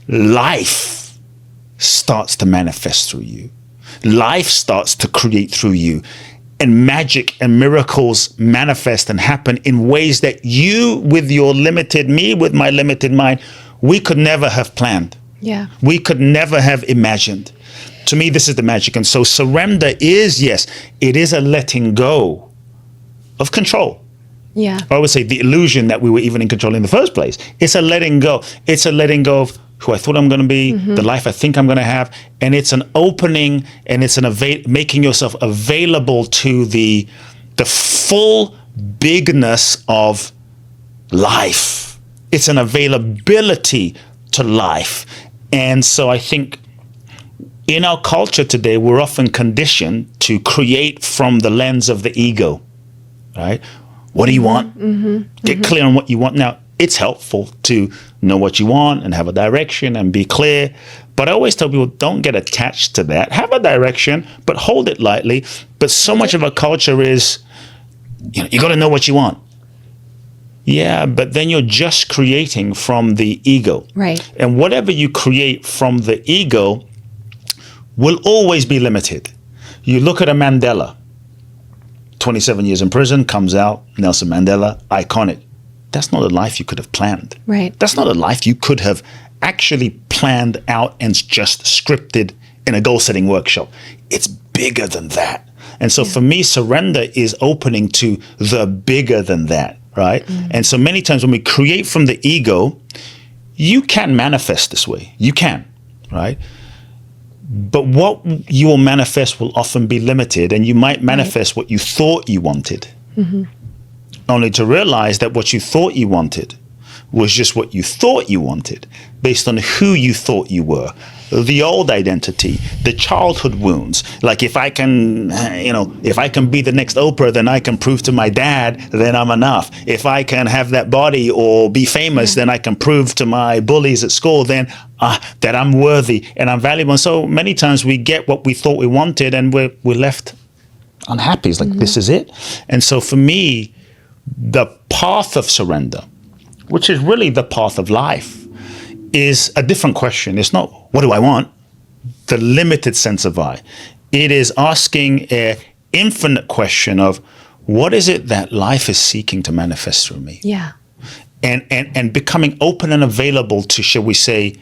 life starts to manifest through you. Life starts to create through you. And magic and miracles manifest and happen in ways that you, with your limited, me with my limited mind, we could never have planned. Yeah. We could never have imagined. To me, this is the magic. And so surrender is, yes, it is a letting go of control. Yeah. I would say the illusion that we were even in control in the first place. It's a letting go. It's a letting go of who I thought I'm going to be, the life I think I'm going to have. And it's an opening, and it's making yourself available to the full bigness of life. It's an availability to life. And so I think in our culture today, we're often conditioned to create from the lens of the ego, right? What do you want? Get clear on what you want. Now, it's helpful to know what you want and have a direction and be clear. But I always tell people, don't get attached to that. Have a direction, but hold it lightly. But so much of our culture is, you got to know what you want. Yeah, but then you're just creating from the ego. Right. And whatever you create from the ego will always be limited. You look at a Mandela, 27 years in prison, comes out, Nelson Mandela, iconic. That's not a life you could have planned. Right. That's not a life you could have actually planned out and just scripted in a goal-setting workshop. It's bigger than that. And so for me, surrender is opening to the bigger than that, right? And so many times when we create from the ego, you can manifest this way. You can, right? But what you will manifest will often be limited, and you might manifest what you thought you wanted, only to realize that what you thought you wanted was just what you thought you wanted based on who you thought you were. The old identity, the childhood wounds. Like if I can, if I can be the next Oprah, then I can prove to my dad, then I'm enough. If I can have that body or be famous, then I can prove to my bullies at school, then that I'm worthy and I'm valuable. And so many times we get what we thought we wanted and we're left unhappy. It's like, this is it. And so for me, the path of surrender, which is really the path of life, is a different question. It's not, what do I want? The limited sense of I. It is asking an infinite question of, what is it that life is seeking to manifest through me? Yeah. And becoming open and available to, shall we say,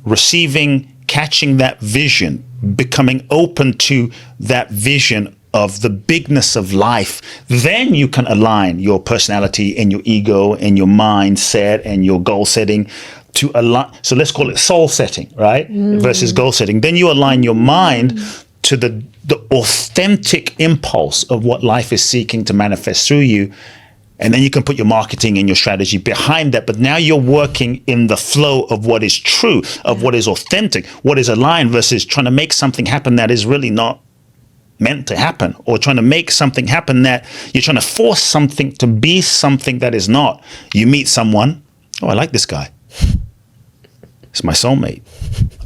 receiving, catching that vision, becoming open to that vision of the bigness of life. Then you can align your personality and your ego and your mindset and your goal setting to align. So let's call it soul setting, right? Versus goal setting. Then you align your mind to the authentic impulse of what life is seeking to manifest through you. And then you can put your marketing and your strategy behind that. But now you're working in the flow of what is true, of what is authentic, what is aligned, versus trying to make something happen that is really not meant to happen, or trying to make something happen that you're trying to force something to be something that is not. You meet someone, I like this guy. It's my soulmate.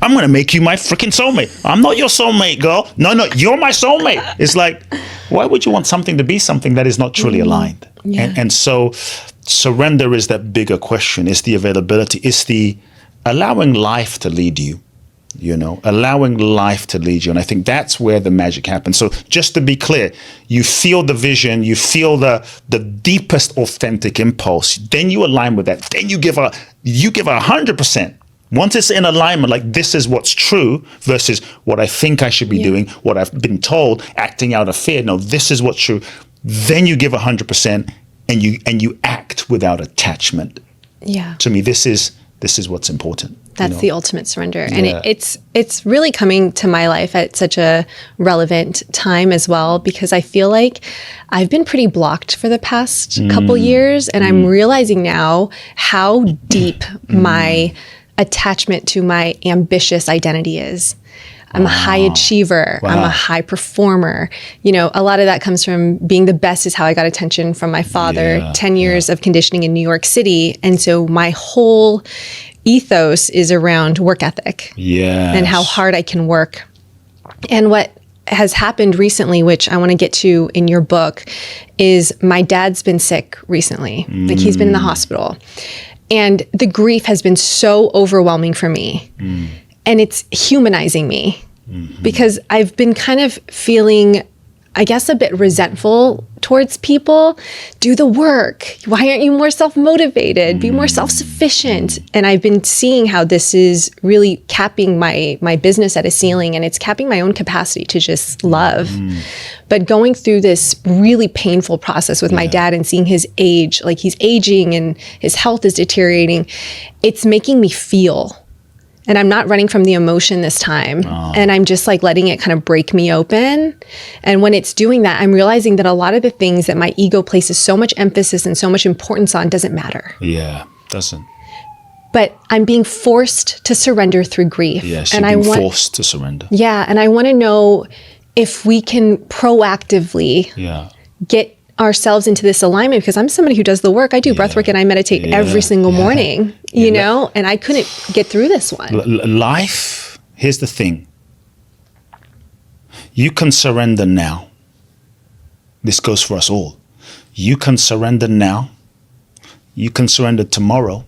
I'm going to make you my freaking soulmate. I'm not your soulmate, girl. No, you're my soulmate. It's like, why would you want something to be something that is not truly aligned? Yeah. And so surrender is that bigger question. It's the availability. It's the allowing life to lead you. Allowing life to lead you. And I think that's where the magic happens. So just to be clear, you feel the vision, you feel the deepest authentic impulse, then you align with that. Then you give 100%. Once it's in alignment, like this is what's true versus what I think I should be doing, what I've been told, acting out of fear. No, this is what's true. Then you give 100% and you act without attachment. Yeah. To me, this is what's important. That's the ultimate surrender. And it's really coming to my life at such a relevant time as well, because I feel like I've been pretty blocked for the past couple years. And I'm realizing now how deep my attachment to my ambitious identity is. I'm a high achiever. Wow. I'm a high performer. A lot of that comes from being the best is how I got attention from my father, 10 years of conditioning in New York City. And so my whole ethos is around work ethic and how hard I can work. And what has happened recently, which I want to get to in your book, is my dad's been sick recently. Like he's been in the hospital. And the grief has been so overwhelming for me. And it's humanizing me because I've been kind of feeling, I guess, a bit resentful towards people. Do the work. Why aren't you more self-motivated? Be more self-sufficient. And I've been seeing how this is really capping my business at a ceiling, and it's capping my own capacity to just love. But going through this really painful process with my dad and seeing his age, like he's aging and his health is deteriorating, it's making me feel. And I'm not running from the emotion this time. And I'm just like letting it kind of break me open. And when it's doing that, I'm realizing that a lot of the things that my ego places so much emphasis and so much importance on doesn't matter. Yeah, doesn't. But I'm being forced to surrender through grief. Yes, and you're being forced to surrender. Yeah, and I want to know if we can proactively get ourselves into this alignment, because I'm somebody who does the work. I do breath work and I meditate every single morning, you know, and I couldn't get through this one. Life, here's the thing. You can surrender now. This goes for us all. You can surrender now. You can surrender tomorrow.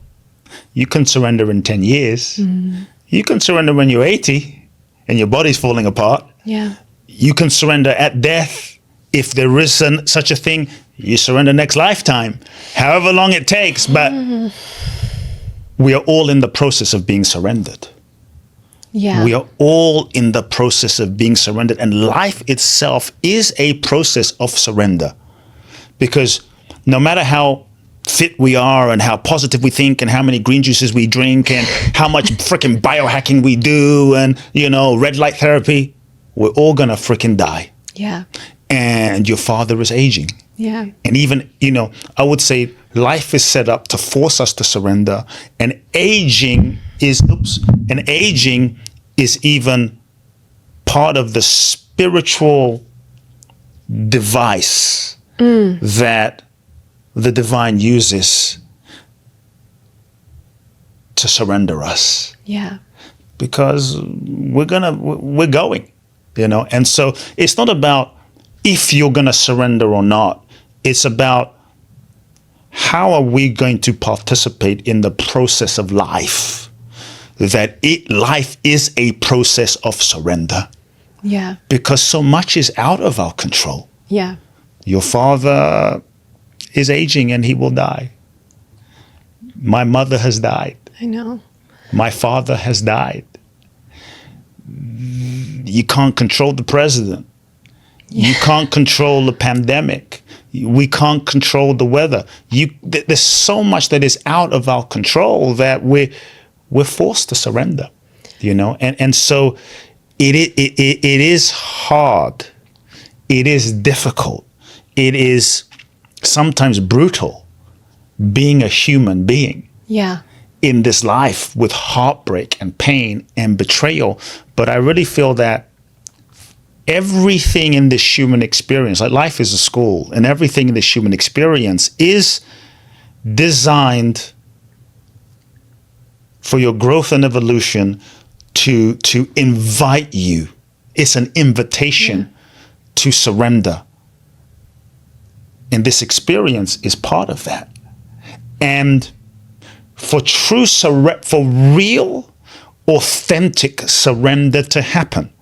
You can surrender in 10 years. You can surrender when you're 80 and your body's falling apart. Yeah. You can surrender at death. If there isn't such a thing, you surrender next lifetime, however long it takes. But we are all in the process of being surrendered. Yeah. We are all in the process of being surrendered. And life itself is a process of surrender. Because no matter how fit we are and how positive we think and how many green juices we drink and how much freaking biohacking we do and, red light therapy, we're all going to freaking die. Yeah. And your father is aging. Yeah. And even, I would say life is set up to force us to surrender. And aging is even part of the spiritual device that the divine uses to surrender us. Yeah. Because we're going, And so it's not about if you're going to surrender or not. It's about how are we going to participate in the process of life? Life is a process of surrender. Yeah. Because so much is out of our control. Yeah. Your father is aging and he will die. My mother has died. I know. My father has died. You can't control the president. Yeah. You can't control the pandemic. We can't control the weather. There's so much that is out of our control that we're forced to surrender, And so it is hard. It is difficult. It is sometimes brutal being a human being. Yeah. In this life with heartbreak and pain and betrayal. But I really feel that everything in this human experience, like life is a school, and everything in this human experience is designed for your growth and evolution to invite you. It's an invitation to surrender. And this experience is part of that. And for real, authentic surrender to happen,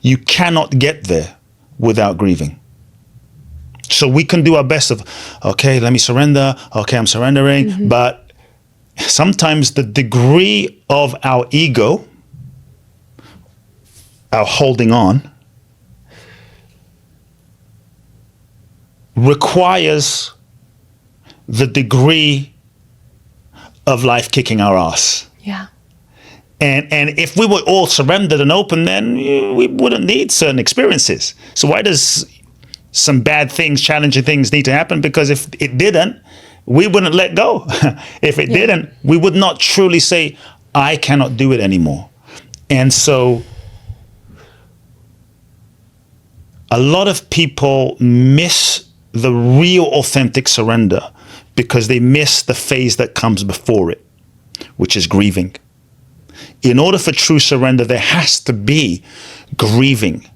you cannot get there without grieving. So we can do our best of, okay, let me surrender. Okay, I'm surrendering. Mm-hmm. But sometimes the degree of our ego, our holding on, requires the degree of life kicking our ass. Yeah. And if we were all surrendered and open, then we wouldn't need certain experiences. So why does some bad things, challenging things need to happen? Because if it didn't, we wouldn't let go. If it didn't, we would not truly say, I cannot do it anymore. And so a lot of people miss the real authentic surrender because they miss the phase that comes before it, which is grieving. In order for true surrender, there has to be grieving.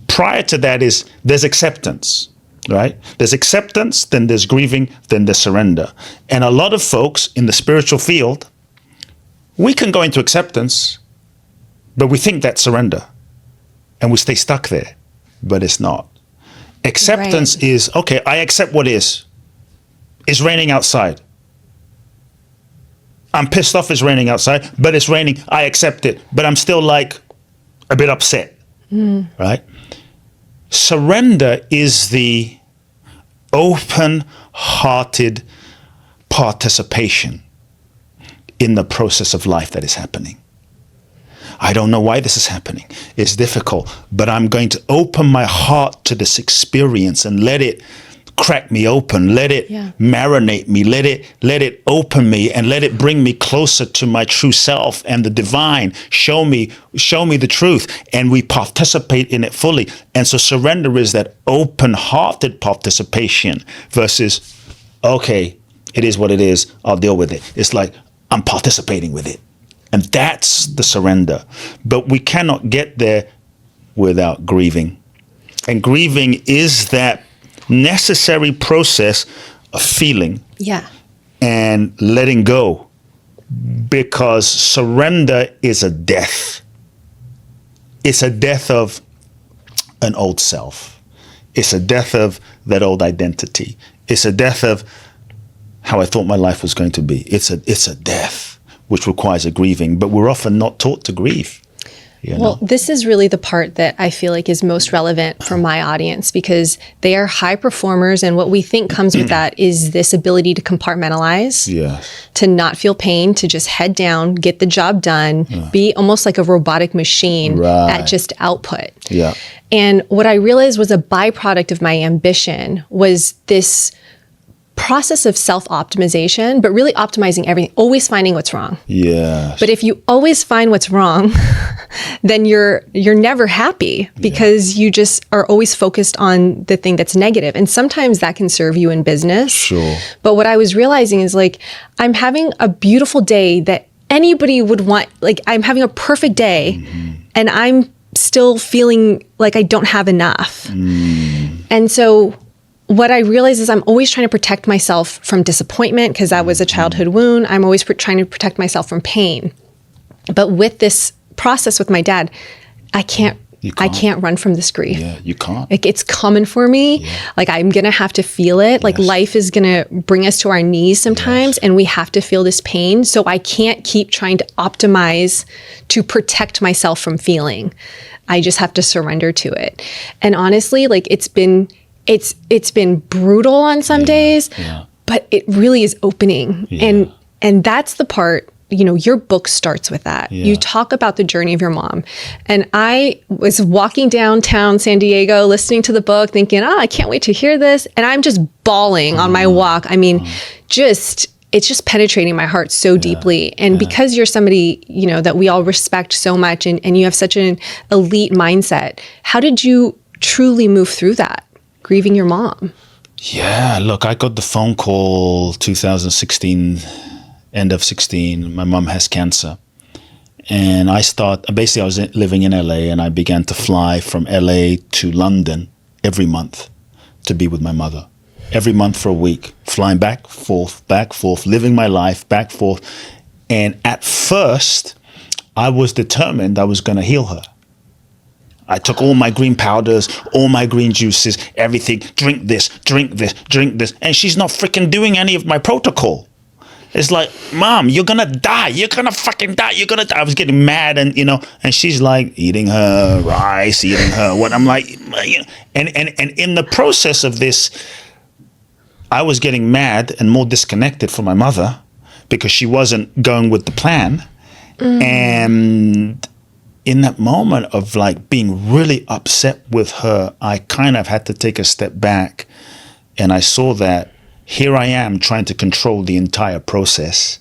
Prior to that there's acceptance, right? There's acceptance, then there's grieving, then there's surrender. And a lot of folks in the spiritual field, we can go into acceptance, but we think that's surrender. And we stay stuck there, but it's not. Acceptance is, okay, I accept what is. It's raining outside. I'm pissed off it's raining outside, but it's raining. I accept it, but I'm still like a bit upset, right? Surrender is the open-hearted participation in the process of life that is happening. I don't know why this is happening. It's difficult, but I'm going to open my heart to this experience and let it crack me open, let it marinate me, let it open me, and let it bring me closer to my true self and the divine. Show me the truth, and we participate in it fully. And so surrender is that open-hearted participation versus, okay, it is what it is, I'll deal with it. It's like, I'm participating with it. And that's the surrender. But we cannot get there without grieving. And grieving is that necessary process of feeling and letting go, because surrender is a death. It's a death of an old self. It's a death of that old identity. It's a death of how I thought my life was going to be. It's a death which requires a grieving, but we're often not taught to grieve. Well, this is really the part that I feel like is most relevant for my audience, because they are high performers. And what we think comes with that is this ability to compartmentalize, to not feel pain, to just head down, get the job done, be almost like a robotic machine at just output. And what I realized was a byproduct of my ambition was this process of self-optimization, but really optimizing everything, always finding what's wrong. But if you always find what's wrong, then you're never happy, because you just are always focused on the thing that's negative. And sometimes that can serve you in business. But what I was realizing is, like, I'm having a beautiful day that anybody would want. Like, I'm having a perfect day and I'm still feeling like I don't have enough. And so what I realize is I'm always trying to protect myself from disappointment, because that was a childhood wound. I'm always trying to protect myself from pain. But with this process with my dad, I can't run from this grief. You can't. Like, it's coming for me. Like, I'm going to have to feel it. Like, life is going to bring us to our knees sometimes, and we have to feel this pain. So I can't keep trying to optimize to protect myself from feeling. I just have to surrender to it. And honestly, like, it's been brutal on some days, but it really is opening. And that's the part, your book starts with that. You talk about the journey of your mom. And I was walking downtown San Diego, listening to the book, thinking, I can't wait to hear this. And I'm just bawling on my walk. I mean, it's just penetrating my heart so deeply. And because you're somebody, that we all respect so much, and you have such an elite mindset, how did you truly move through that, grieving your mom? Look, I got the phone call 2016, end of 16. My mom has cancer. And I was living in LA, and I began to fly from LA to London every month to be with my mother. Every month for a week, flying back, forth, living my life, back, forth. And at first, I was determined I was going to heal her. I took all my green powders, all my green juices, everything, drink this. And she's not freaking doing any of my protocol. It's like, Mom, you're going to die. You're going to fucking die. You're going to die. I was getting mad, and she's like eating her rice, eating her what. I'm like, and in the process of this, I was getting mad and more disconnected from my mother because she wasn't going with the plan. And in that moment of like being really upset with her, I kind of had to take a step back, and I saw that here I am trying to control the entire process,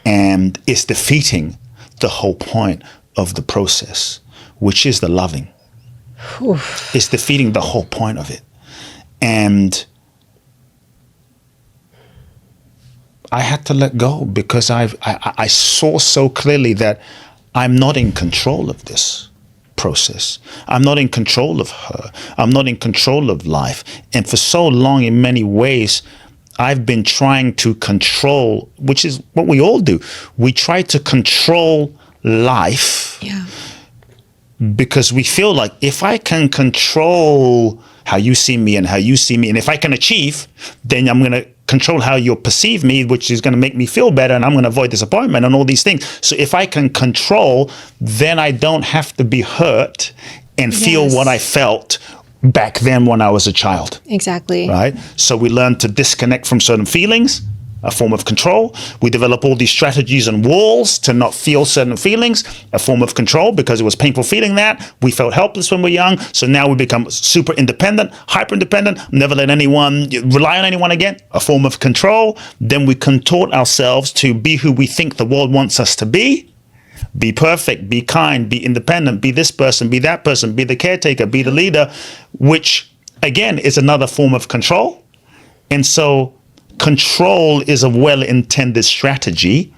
and it's defeating the whole point of the process, which is the loving. It's defeating the whole point of it. And I had to let go, because I saw so clearly that I'm not in control of this process. I'm not in control of her. I'm not in control of life. And for so long, in many ways, I've been trying to control, which is what we all do. We try to control life because we feel like if I can control how you see me and how you see me, and if I can achieve, then I'm going to control how you perceive me, which is going to make me feel better, and I'm going to avoid disappointment and all these things. So if I can control, then I don't have to be hurt and feel what I felt back then when I was a child. Exactly. Right? So we learn to disconnect from certain feelings, a form of control. We develop all these strategies and walls to not feel certain feelings, a form of control, because it was painful feeling that. We felt helpless when we were young. So now we become super independent, hyper independent, never let anyone rely on anyone again, a form of control. Then we contort ourselves to be who we think the world wants us to be perfect, be kind, be independent, be this person, be that person, be the caretaker, be the leader, which again is another form of control. And so control is a well-intended strategy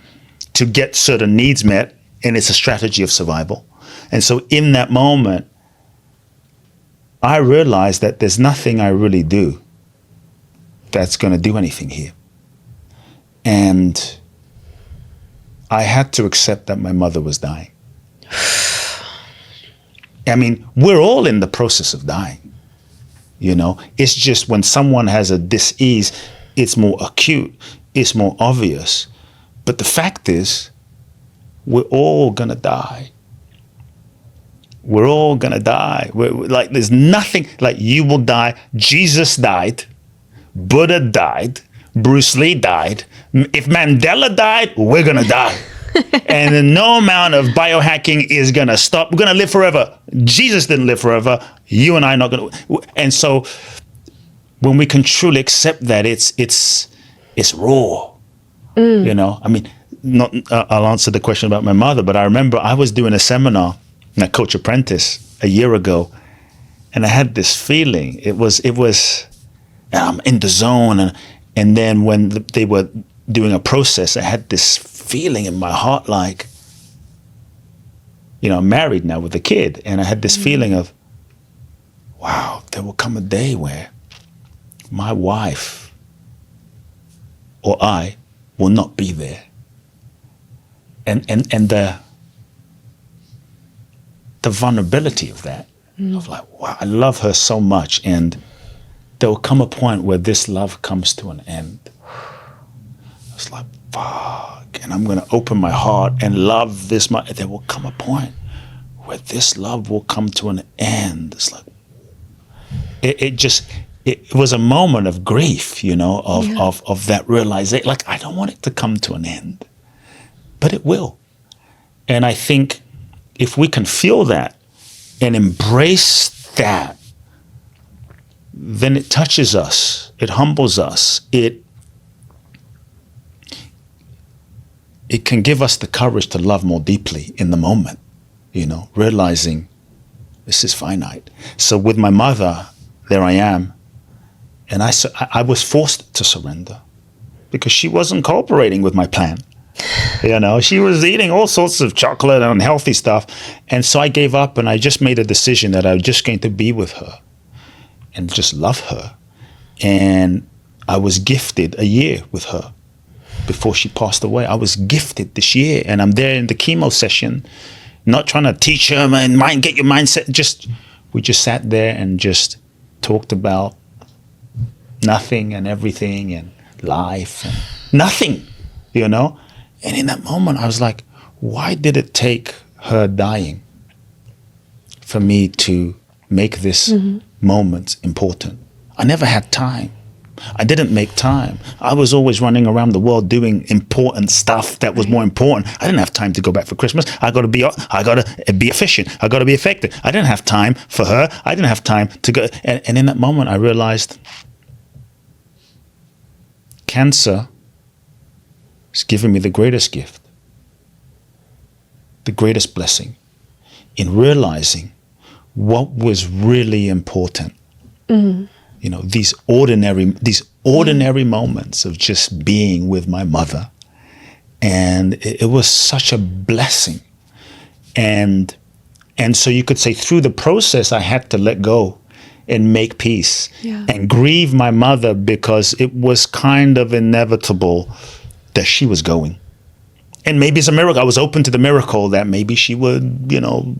to get certain needs met, and it's a strategy of survival. And so in that moment, I realized that there's nothing I really do that's going to do anything here. And I had to accept that my mother was dying. I mean, we're all in the process of dying. It's just when someone has a dis-ease, it's more acute, it's more obvious. But the fact is, we're all gonna die. We're all gonna die. Like, there's nothing, like, you will die. Jesus died. Buddha died. Bruce Lee died. If Mandela died, we're gonna die. And then no amount of biohacking is gonna stop. We're gonna live forever. Jesus didn't live forever. You and I are not gonna. And so when we can truly accept that, it's raw. You know, I mean, I'll answer the question about my mother, but I remember I was doing a seminar at Coach Apprentice a year ago, and I had this feeling. It was, I'm in the zone, and then when they were doing a process, I had this feeling in my heart, like, you know, I'm married now with a kid, and I had this feeling of, wow, there will come a day where my wife or I will not be there. And the vulnerability of that, of like, wow, I love her so much, and there will come a point where this love comes to an end. It's like, fuck, and I'm gonna open my heart and love this much. There will come a point where this love will come to an end. It's like, it was a moment of grief, you know, of that realization. Like, I don't want it to come to an end, but it will. And I think if we can feel that and embrace that, then it touches us, it humbles us, it can give us the courage to love more deeply in the moment, you know, realizing this is finite. So with my mother, there I am, and I was forced to surrender because she wasn't cooperating with my plan. You know, she was eating all sorts of chocolate and unhealthy stuff. And so I gave up, and I just made a decision that I was just going to be with her and just love her. And I was gifted a year with her before she passed away. I was gifted this year, and I'm there in the chemo session, not trying to teach her, get your mindset. We just sat there and just talked about nothing and everything and life and nothing, you know? And in that moment, I was like, why did it take her dying for me to make this moment important? I never had time. I didn't make time. I was always running around the world doing important stuff that was more important. I didn't have time to go back for Christmas. I got to be efficient. I got to be effective. I didn't have time for her. I didn't have time to go. And in that moment, I realized cancer is giving me the greatest gift, the greatest blessing in realizing what was really important. You know, these ordinary moments of just being with my mother. And it was such a blessing. And so you could say through the process, I had to let go and make peace and grieve my mother, because it was kind of inevitable that she was going. And maybe it's a miracle. I was open to the miracle that maybe she would, you know,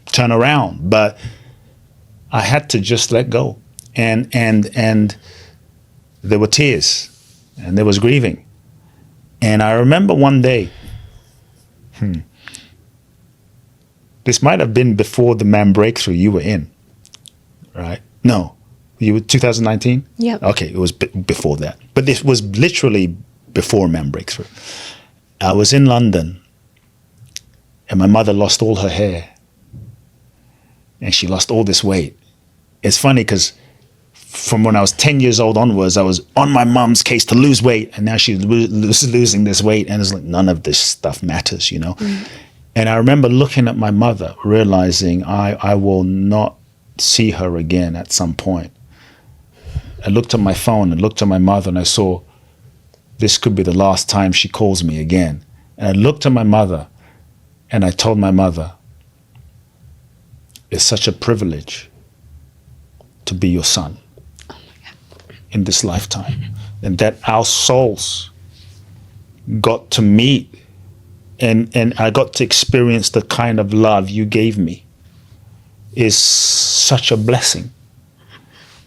turn around. But I had to just let go. And there were tears, and there was grieving. And I remember one day, this might have been before the Man Breakthrough you were in, right? No, you were 2019? Yeah. Okay, it was before that. But this was literally before Man Breakthrough. I was in London, and my mother lost all her hair, and she lost all this weight. It's funny because from when I was 10 years old onwards, I was on my mom's case to lose weight, and now she's losing this weight, and it's like none of this stuff matters, you know? And I remember looking at my mother, realizing I will not see her again at some point. I looked at my phone and looked at my mother, and I saw this could be the last time she calls me again. And I looked at my mother, and I told my mother, it's such a privilege to be your son in this lifetime, and that our souls got to meet, and I got to experience the kind of love you gave me is such a blessing.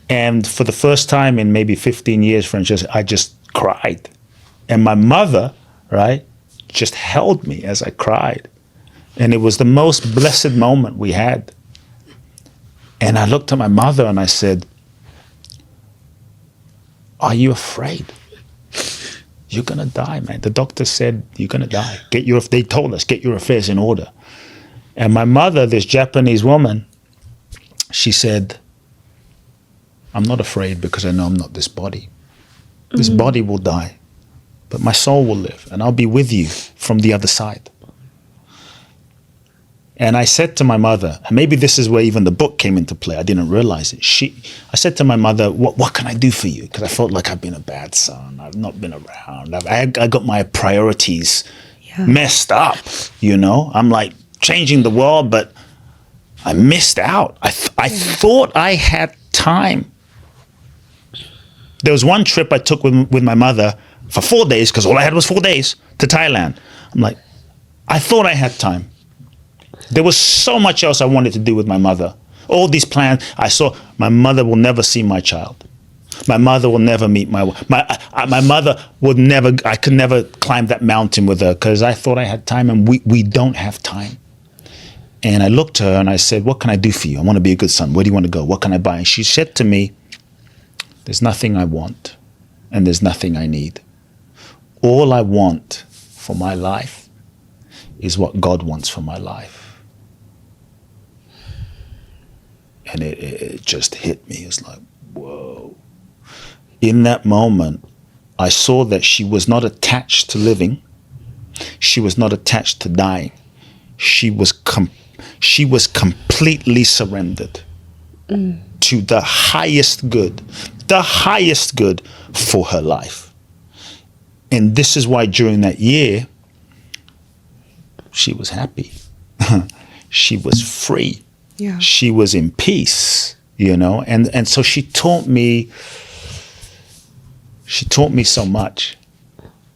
And for the first time in maybe 15 years, Francesca, I just cried. And my mother, right, just held me as I cried. And it was the most blessed moment we had. And I looked at my mother and I said, are you afraid? You're going to die, man. The doctor said, you're going to die. They told us, get your affairs in order. And my mother, this Japanese woman, she said, I'm not afraid because I know I'm not this body. This body will die, but my soul will live, and I'll be with you from the other side. And I said to my mother, and maybe this is where even the book came into play. I didn't realize it. I said to my mother, what can I do for you? Because I felt like I've been a bad son. I've not been around. I got my priorities messed up, you know. I'm like changing the world, but I missed out. I thought I had time. There was one trip I took with my mother for 4 days, because all I had was 4 days, to Thailand. I'm like, I thought I had time. There was so much else I wanted to do with my mother. All these plans. I saw my mother will never see my child. My mother will never meet my mother would never, I could never climb that mountain with her because I thought I had time, and we don't have time. And I looked at her and I said, what can I do for you? I want to be a good son. Where do you want to go? What can I buy? And she said to me, there's nothing I want and there's nothing I need. All I want for my life is what God wants for my life. And it just hit me. It's like, whoa. In that moment, I saw that she was not attached to living. She was not attached to dying. She was completely surrendered to the highest good for her life. And this is why during that year, she was happy. She was free. Yeah. She was in peace, you know, and so she taught me so much,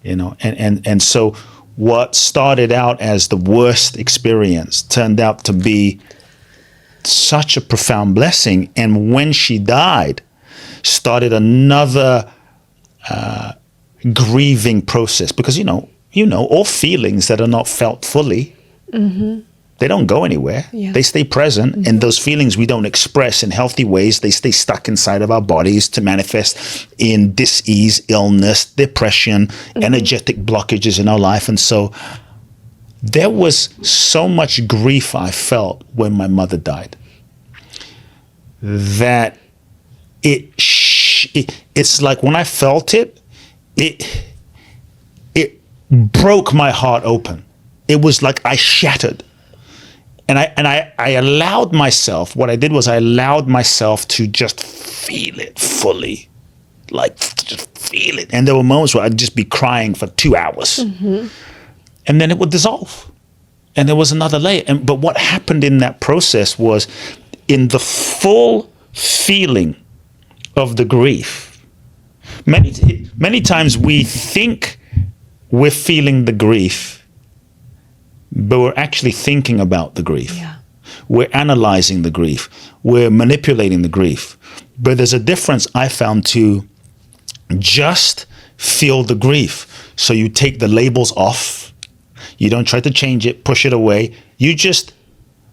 you know, and so what started out as the worst experience turned out to be such a profound blessing. And when she died, started another grieving process, because you know, all feelings that are not felt fully, they don't go anywhere. Yeah. They stay present. And those feelings we don't express in healthy ways, they stay stuck inside of our bodies to manifest in dis-ease, illness, depression, energetic blockages in our life. And so there was so much grief I felt when my mother died that it's like when I felt it broke my heart open. It was like I shattered. And I allowed myself, what I did was I allowed myself to just feel it fully, like just feel it. And there were moments where I'd just be crying for 2 hours and then it would dissolve. And there was another layer. But what happened in that process was, in the full feeling of the grief, many times we think we're feeling the grief, but we're actually thinking about the grief. Yeah. We're analyzing the grief. We're manipulating the grief. But there's a difference I found to just feel the grief. So you take the labels off. You don't try to change it, push it away. You just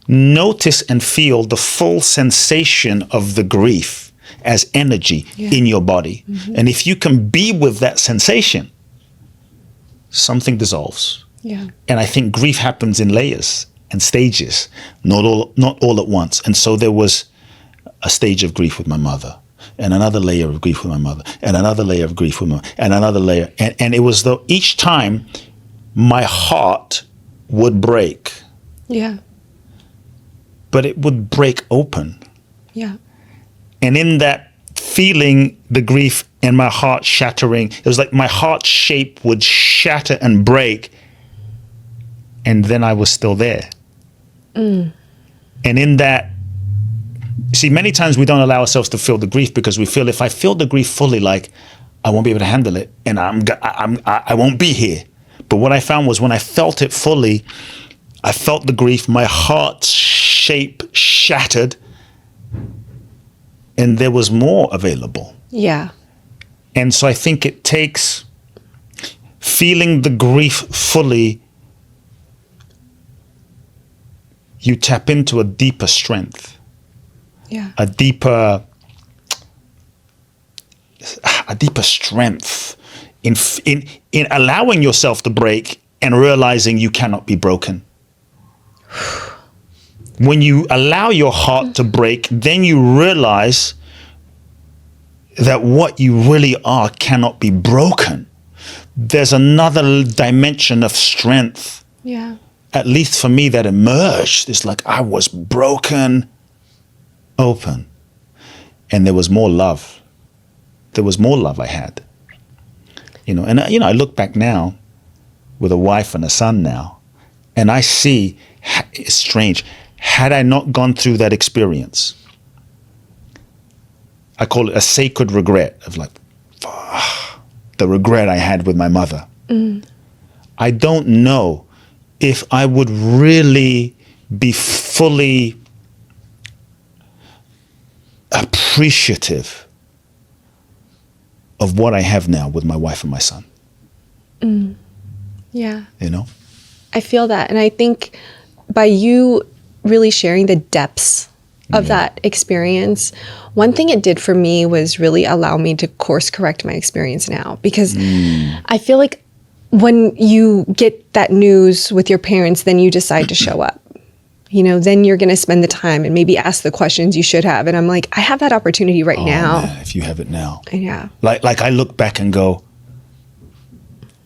notice and feel the full sensation of the grief as energy in your body. And if you can be with that sensation, something dissolves. Yeah. And I think grief happens in layers and stages, not all at once. And so there was a stage of grief with my mother, and another layer of grief with my mother, and another layer of grief with my mother, and another layer. And it was though each time my heart would break. Yeah. But it would break open. Yeah. And in that feeling the grief and my heart shattering, it was like my heart shape would shatter and break. And then I was still there. And in that, see, many times we don't allow ourselves to feel the grief because we feel if I feel the grief fully, like I won't be able to handle it and I won't be here. But what I found was when I felt it fully, I felt the grief, my heart shape shattered, and there was more available. Yeah. And so I think it takes feeling the grief fully you tap into a deeper strength, Yeah. a deeper strength in allowing yourself to break and realizing you cannot be broken. When you allow your heart to break, then you realize that what you really are cannot be broken. There's another dimension of strength, Yeah. at least for me, that emerged. It's like I was broken open, and there was more love. There was more love I had. And I look back now with a wife and a son now, and I see, it's strange, had I not gone through that experience, I call it a sacred regret of like, the regret I had with my mother. I don't know if I would really be fully appreciative of what I have now with my wife and my son. Yeah. I feel that. And I think by you really sharing the depths of that experience, one thing it did for me was really allow me to course correct my experience now. Because I feel like when you get that news with your parents, then you decide to show up. Then you're going to spend the time and maybe ask the questions you should have. And I'm like, I have that opportunity right now. Man, if you have it now. Yeah. Like I look back and go,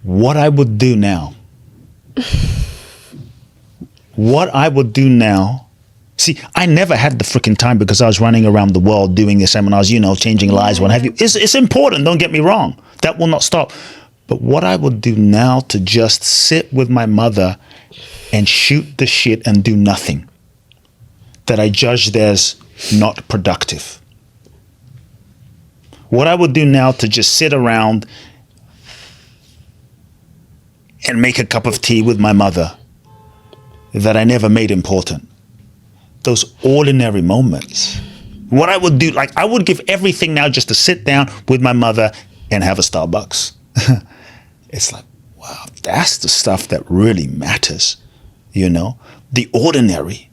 what I would do now. What I would do now. See, I never had the freaking time because I was running around the world doing the seminars, changing lives, what have you. It's important, don't get me wrong. That will not stop. But what I would do now to just sit with my mother and shoot the shit and do nothing that I judged as not productive. What I would do now to just sit around and make a cup of tea with my mother that I never made important. Those ordinary moments. What I would do, like I would give everything now just to sit down with my mother and have a Starbucks. It's like, wow, that's the stuff that really matters, the ordinary.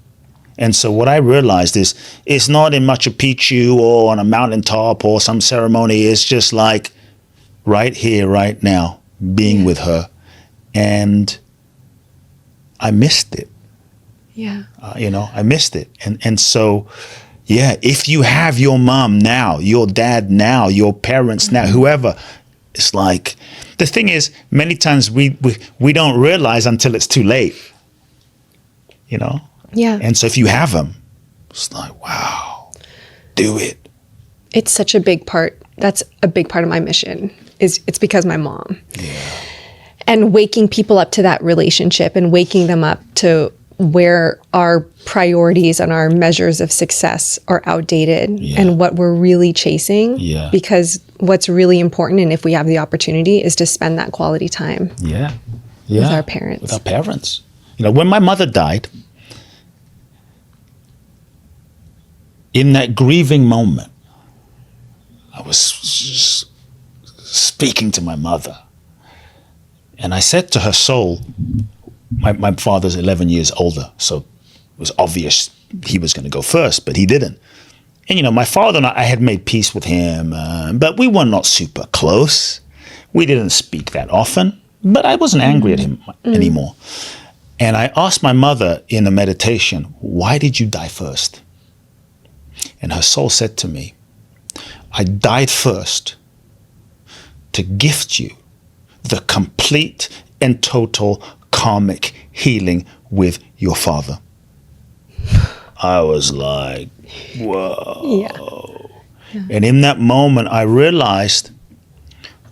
And so what I realized is it's not in Machu Picchu or on a mountaintop or some ceremony. It's just like right here, right now, being with her. And I missed it. Yeah. I missed it. And so, yeah, if you have your mom now, your dad now, your parents now, whoever, it's like, the thing is, many times we don't realize until it's too late, Yeah. And so if you have them, it's like, wow, do it. It's such a big part. That's a big part of my mission it's because my mom. Yeah. And waking people up to that relationship and waking them up to where our priorities and our measures of success are outdated and what we're really chasing. Yeah. Because what's really important, and if we have the opportunity, is to spend that quality time with our parents. With our parents. When my mother died, in that grieving moment, I was speaking to my mother. And I said to her soul, my father's 11 years older, so it was obvious he was going to go first, but he didn't. And, my father and I had made peace with him, but we were not super close. We didn't speak that often, but I wasn't angry at him anymore. And I asked my mother in a meditation, why did you die first? And her soul said to me, I died first to gift you the complete and total karmic healing with your father. I was like, whoa. Yeah. And in that moment, I realized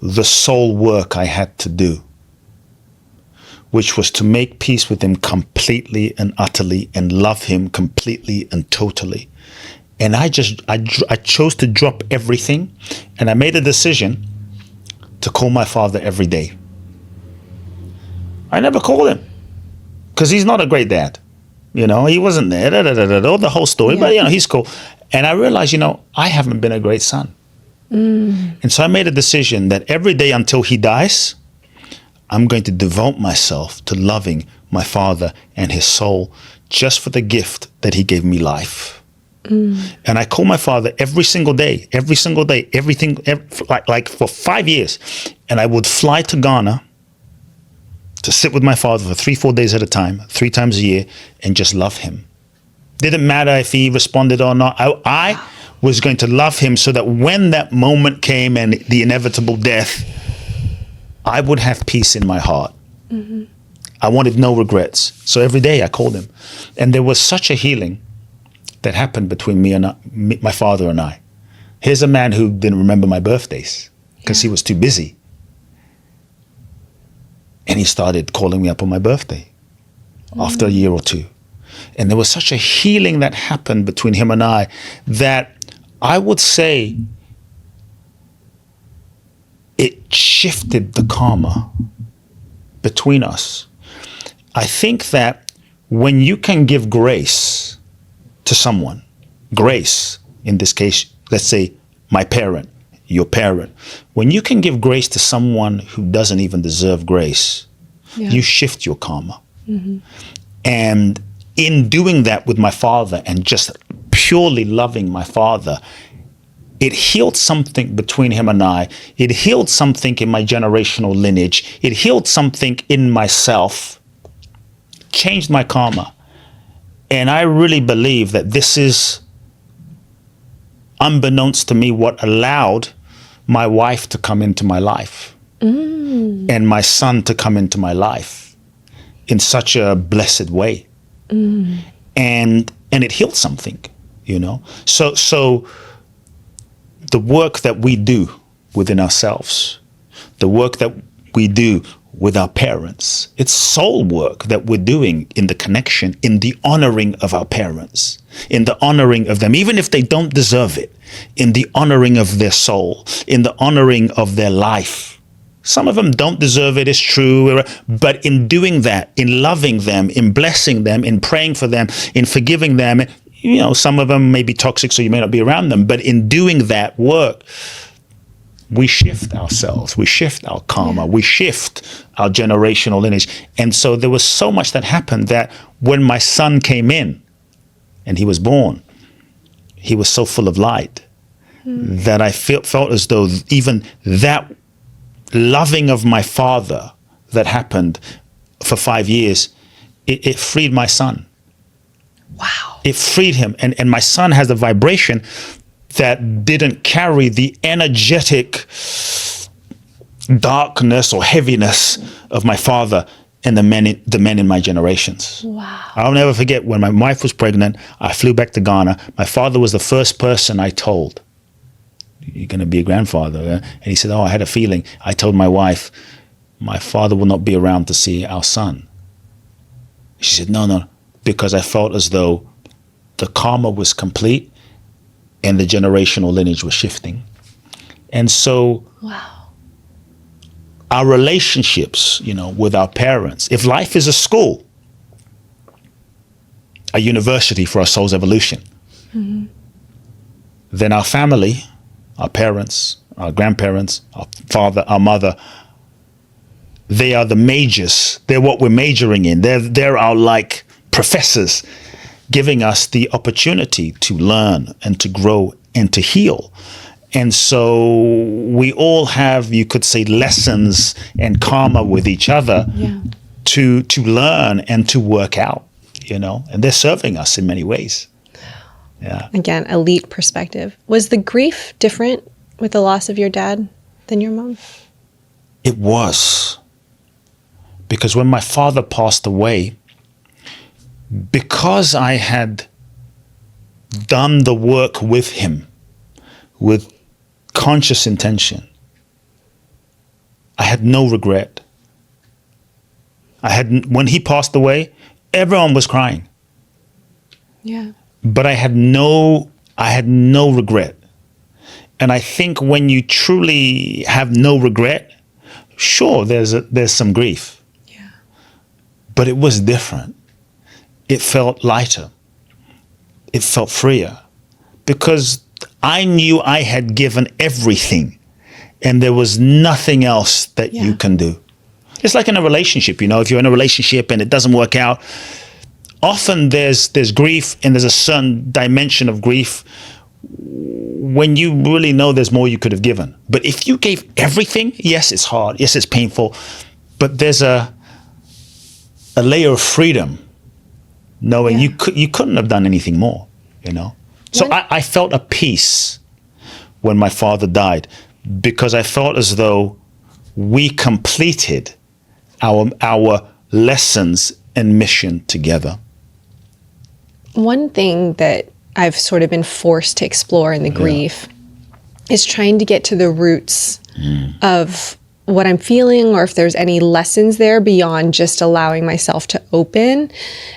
the soul work I had to do, which was to make peace with him completely and utterly and love him completely and totally. And I chose to drop everything, and I made a decision to call my father every day. I never called him because he's not a great dad. He wasn't there, the whole story, but he's cool. And I realized, I haven't been a great son. And so I made a decision that every day until he dies, I'm going to devote myself to loving my father and his soul just for the gift that he gave me life. And I call my father every single day, everything, like for 5 years. And I would fly to Ghana to sit with my father for 3-4 days at a time, 3 times a year, and just love him. Didn't matter if he responded or not. I was going to love him so that when that moment came and the inevitable death, I would have peace in my heart. I wanted no regrets. So every day I called him. And there was such a healing that happened between my father and I. Here's a man who didn't remember my birthdays because he was too busy. And he started calling me up on my birthday after a year or two. And there was such a healing that happened between him and I that I would say it shifted the karma between us. I think that when you can give grace to someone, grace, in this case, let's say my parent, your parent, when you can give grace to someone who doesn't even deserve grace, you shift your karma. And in doing that with my father and just purely loving my father, it healed something between him and I. It healed something in my generational lineage. It healed something in myself, changed my karma. And I really believe that this is, unbeknownst to me, what allowed my wife to come into my life and my son to come into my life in such a blessed way. And it healed something, you know. So the work that we do within ourselves, the work that we do with our parents, it's soul work that we're doing in the connection, in the honoring of our parents, in the honoring of them, even if they don't deserve it, in the honoring of their soul, in the honoring of their life. Some of them don't deserve it, it's true, but in doing that, in loving them, in blessing them, in praying for them, in forgiving them, you know, some of them may be toxic, so you may not be around them, but in doing that work, we shift ourselves, we shift our karma, we shift our generational lineage. And so there was so much that happened that when my son came in and he was born, he was so full of light that I felt as though even that loving of my father that happened for 5 years, it freed my son. Wow. It freed him. And my son has a vibration that didn't carry the energetic darkness or heaviness of my father and the men in my generations. Wow. I'll never forget when my wife was pregnant, I flew back to Ghana. My father was the first person I told, "You're going to be a grandfather." And he said, "Oh, I had a feeling." I told my wife, "My father will not be around to see our son." She said, no, because I felt as though the karma was complete and the generational lineage was shifting. And so our relationships, you know, with our parents, if life is a school, a university for our soul's evolution, then our family, our parents, our grandparents, our father, our mother, they are the majors. They're what we're majoring in. They're our like professors, giving us the opportunity to learn and to grow and to heal. And so we all have, you could say, lessons and karma with each other to learn and to work out, you know, and they're serving us in many ways. Yeah. Again, elite perspective. Was the grief different with the loss of your dad than your mom? It was. Because when my father passed away, because I had done the work with him with conscious intention, I had no regret. When he passed away, everyone was crying. Yeah. But I had no regret. And I think when you truly have no regret, sure, there's some grief. Yeah. But it was different. It felt lighter. It felt freer. Because I knew I had given everything and there was nothing else that you can do. It's like in a relationship, you know, if you're in a relationship and it doesn't work out, often there's grief, and there's a certain dimension of grief when you really know there's more you could have given. But if you gave everything, yes, it's hard. Yes, it's painful. But there's a layer of freedom knowing you couldn't have done anything more, you know? So I felt a peace when my father died, because I felt as though we completed our lessons and mission together. One thing that I've sort of been forced to explore in the grief is trying to get to the roots of what I'm feeling, or if there's any lessons there beyond just allowing myself to open.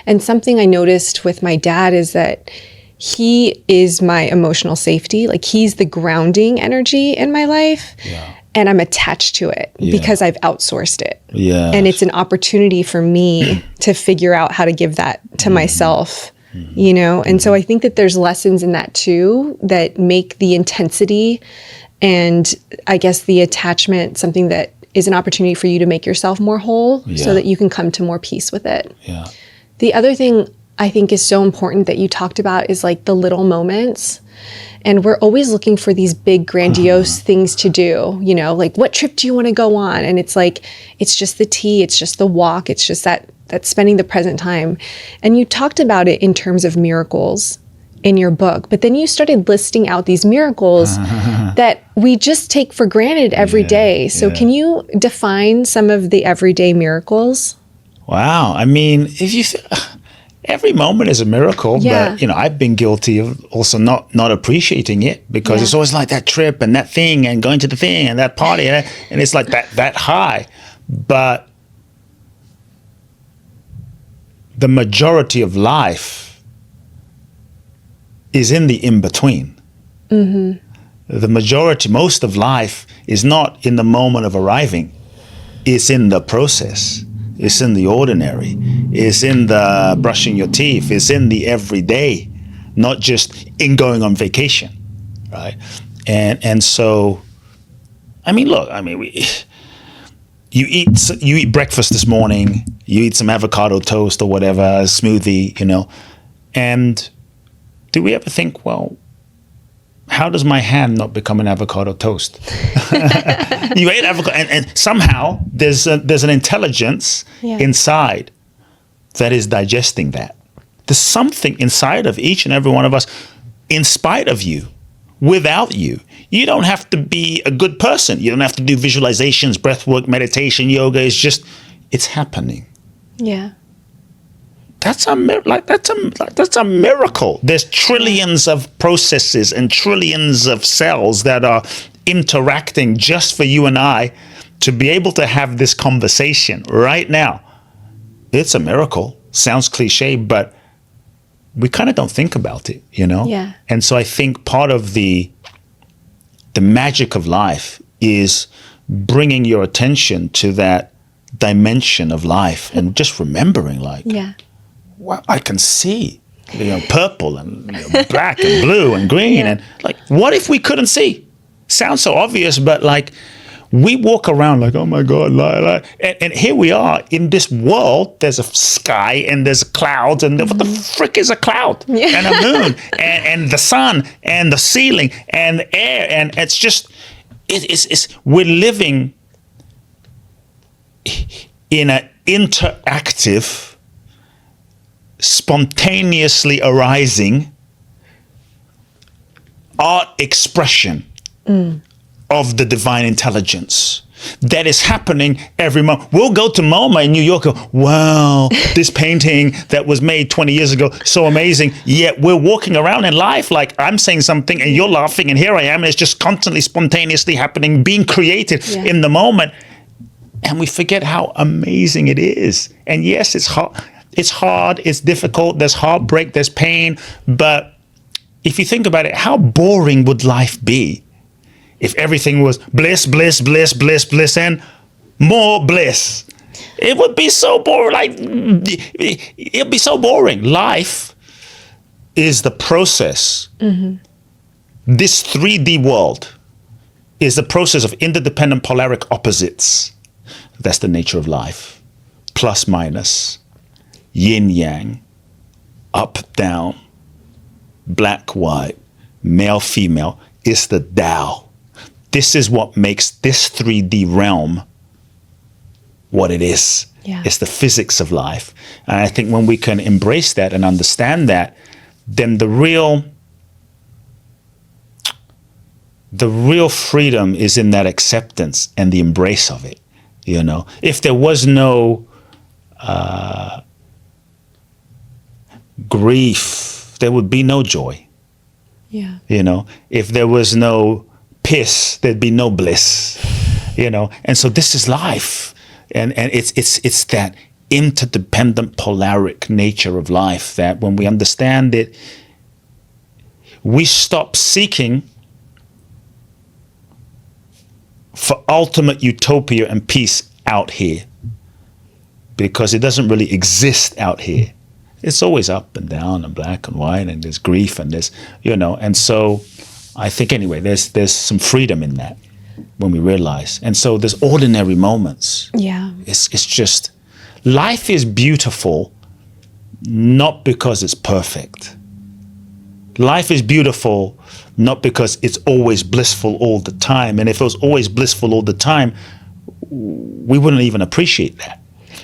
And something I noticed with my dad is that he is my emotional safety. Like, he's the grounding energy in my life. Yeah. And I'm attached to it because I've outsourced it. Yeah. And it's an opportunity for me to figure out how to give that to myself, you know? And so I think that there's lessons in that too, that make the intensity and I guess the attachment something that is an opportunity for you to make yourself more whole so that you can come to more peace with it. Yeah. The other thing I think is so important that you talked about is like the little moments. And we're always looking for these big, grandiose things to do, you know, like, what trip do you want to go on? And it's like, it's just the tea, it's just the walk, it's just that spending the present time. And you talked about it in terms of miracles in your book, but then you started listing out these miracles that we just take for granted every day. So can you define some of the everyday miracles? Wow. I mean, if you every moment is a miracle, but, you know, I've been guilty of also not appreciating it, because it's always like that trip and that thing and going to the thing and that party, and it's like that high. But the majority of life is in the in-between. Most of life is not in the moment of arriving. It's in the process. It's in the ordinary. It's in the brushing your teeth. It's in the everyday, not just in going on vacation, right? And so, I mean, look, I mean, you eat breakfast this morning. You eat some avocado toast or whatever, a smoothie, you know, and do we ever think, well, how does my hand not become an avocado toast? You ate avocado, and somehow there's an intelligence inside that is digesting that. There's something inside of each and every one of us, in spite of you, without you. You don't have to be a good person. You don't have to do visualizations, breath work, meditation, yoga. It's happening. Yeah. That's a miracle. There's trillions of processes and trillions of cells that are interacting just for you and I to be able to have this conversation right now. It's a miracle. Sounds cliche, but we kind of don't think about it, you know? Yeah. And so I think part of the magic of life is bringing your attention to that dimension of life and just remembering, like, well, I can see, you know, purple and, you know, black and blue and green. And like, what if we couldn't see? Sounds so obvious, but like, we walk around like, oh my God, and here we are in this world. There's a sky and there's clouds, and what the frick is a cloud? And a moon and the sun and the ceiling and the air, and it's just we're living in an interactive, spontaneously arising art expression of the divine intelligence that is happening every month. We'll go to MoMA in New York, wow, this painting that was made 20 years ago, so amazing. Yet we're walking around in life like I'm saying something and you're laughing and here I am, and it's just constantly spontaneously happening, being created in the moment. And we forget how amazing it is. And yes, it's hard, it's difficult, there's heartbreak, there's pain. But if you think about it, how boring would life be if everything was bliss, bliss, bliss, bliss, bliss, and more bliss? It would be so boring. Like, it'd be so boring. Life is the process. This 3D world is the process of interdependent polaric opposites. That's the nature of life. Plus, minus, yin, yang, up, down, black, white, male, female. It's the Tao. This is what makes this 3D realm what it is. Yeah. It's the physics of life. And I think when we can embrace that and understand that, then the real freedom is in that acceptance and the embrace of it. You know, if there was no grief, there would be no joy. Yeah. You know, if there was no piss, there'd be no bliss. You know, and so this is life, and it's that interdependent polaric nature of life that when we understand it, we stop seeking for ultimate utopia and peace out here, because it doesn't really exist out here. It's always up and down and black and white, and there's grief and there's, you know, and so I think anyway, there's some freedom in that when we realize. And so there's ordinary moments. Yeah. It's just, life is beautiful not because it's perfect. Life is beautiful not because it's always blissful all the time. And if it was always blissful all the time, we wouldn't even appreciate that.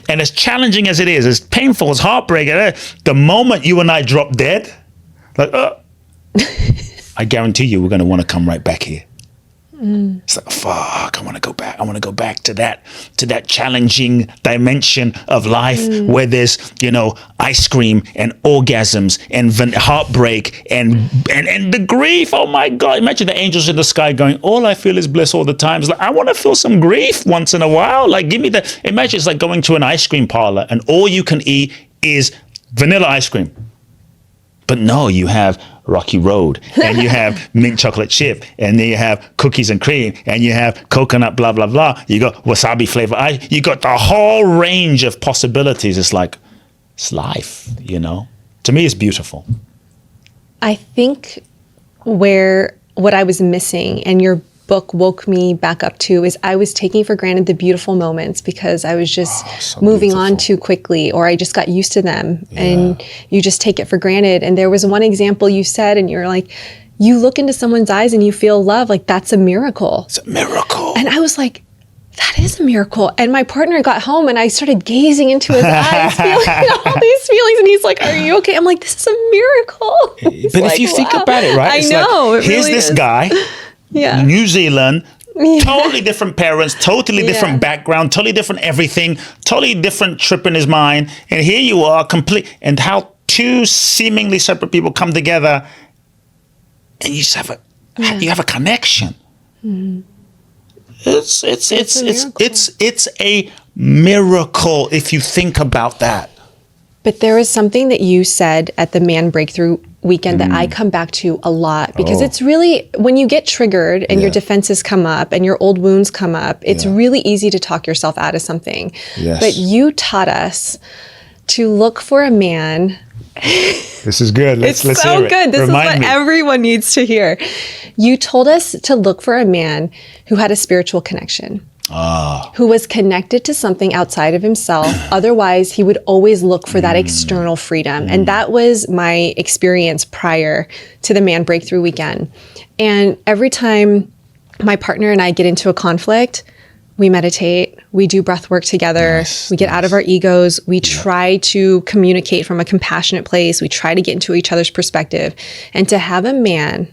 And as challenging as it is, as painful, as heartbreaking, the moment you and I drop dead, like, I guarantee you we're going to want to come right back here. It's like, fuck, I want to go back. I want to go back to that challenging dimension of life where there's, you know, ice cream and orgasms and heartbreak and the grief. Oh my God. Imagine the angels in the sky going, all I feel is bliss all the time. It's like, I want to feel some grief once in a while. Like, give me imagine it's like going to an ice cream parlor and all you can eat is vanilla ice cream. But no, you have Rocky Road, and you have mint chocolate chip, and then you have cookies and cream, and you have coconut, blah, blah, blah. You got wasabi flavor ice. You got the whole range of possibilities. It's like, it's life, you know? To me, it's beautiful. I think what I was missing, and your book woke me back up to, is I was taking for granted the beautiful moments because I was just moving on too quickly, or I just got used to them. Yeah. And you just take it for granted. And there was one example you said, and you're like, you look into someone's eyes and you feel love, like that's a miracle. It's a miracle. And I was like, that is a miracle. And my partner got home and I started gazing into his eyes, feeling all these feelings. And he's like, are you okay? I'm like, this is a miracle. But if you think about it, right? I know. Like, here's this guy. Yeah. New Zealand, totally different parents, totally different background, totally different everything, totally different trip in his mind. And here you are, complete. And how two seemingly separate people come together, and you just have a connection. Mm-hmm. It's a miracle if you think about that. But there was something that you said at the Man Breakthrough weekend that I come back to a lot, because it's really, when you get triggered and your defenses come up and your old wounds come up, it's really easy to talk yourself out of something. Yes. But you taught us to look for a man. This is good. Let's so hear it. Good. This Remind is what everyone needs to hear. You told us to look for a man who had a spiritual connection. Who was connected to something outside of himself. Otherwise, he would always look for that external freedom. And that was my experience prior to the Man Breakthrough weekend. And every time my partner and I get into a conflict, we meditate, we do breath work together, we get out of our egos, we try to communicate from a compassionate place, we try to get into each other's perspective. And to have a man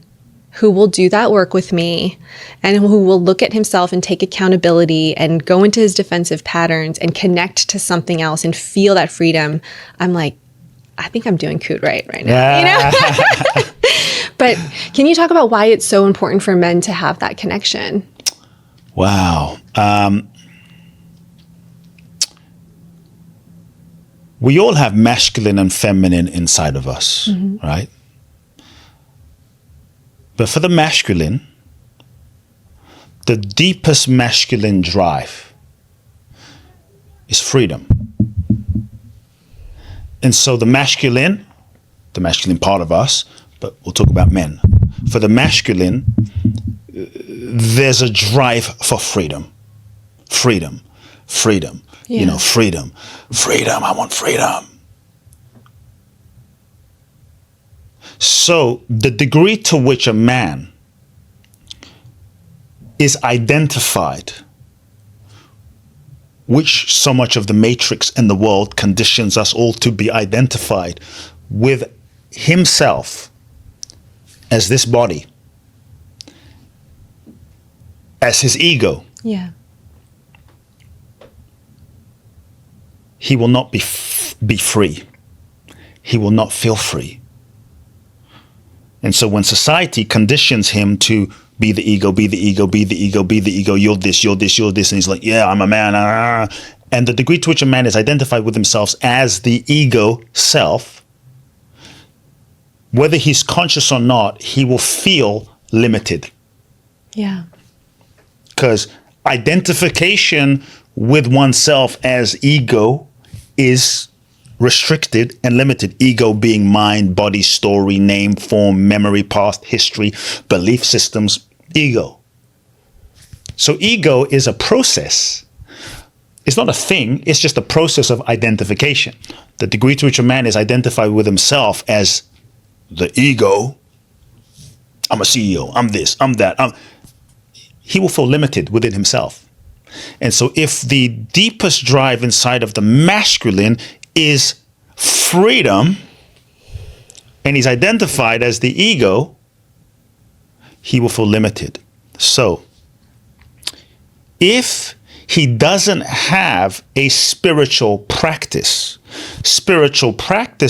who will do that work with me and who will look at himself and take accountability and go into his defensive patterns and connect to something else and feel that freedom, I'm like, I think I'm doing Kute right now. Yeah. You know? But can you talk about why it's so important for men to have that connection? Wow. We all have masculine and feminine inside of us, right? But for the masculine, the deepest masculine drive is freedom. And so the masculine part of us, but we'll talk about men. For the masculine, there's a drive for freedom. Freedom. Yeah. You know, freedom. I want freedom. So the degree to which a man is identified, which so much of the matrix in the world conditions us all to be identified with himself as this body, as his ego. Yeah. He will not be free. He will not feel free. And so when society conditions him to be the ego, be the ego, be the ego, be the ego, you're this, you're this, you're this, and he's like, yeah, I'm a man. And the degree to which a man is identified with himself as the ego self, whether he's conscious or not, he will feel limited. Yeah. Because identification with oneself as ego is restricted and limited. Ego being mind, body, story, name, form, memory, past, history, belief systems, ego. So ego is a process. It's not a thing, it's just a process of identification. The degree to which a man is identified with himself as the ego, I'm a CEO, I'm this, I'm that, he will feel limited within himself. And so if the deepest drive inside of the masculine is freedom, and he's identified as the ego, he will feel limited. So if he doesn't have a spiritual practice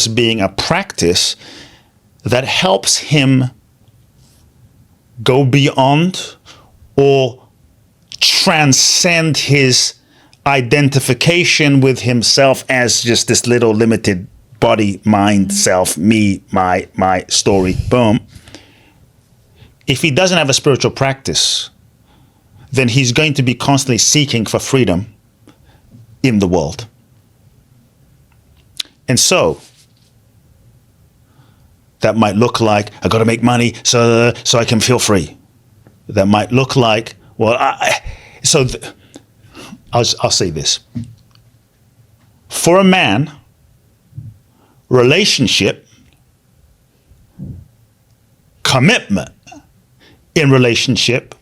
being a practice that helps him go beyond or transcend his identification with himself as just this little limited body, mind, self, me, my story, boom. If he doesn't have a spiritual practice, then he's going to be constantly seeking for freedom in the world. And so that might look like, I got to make money so I can feel free. That might look like, well, I'll say this. For a man, relationship, commitment in relationship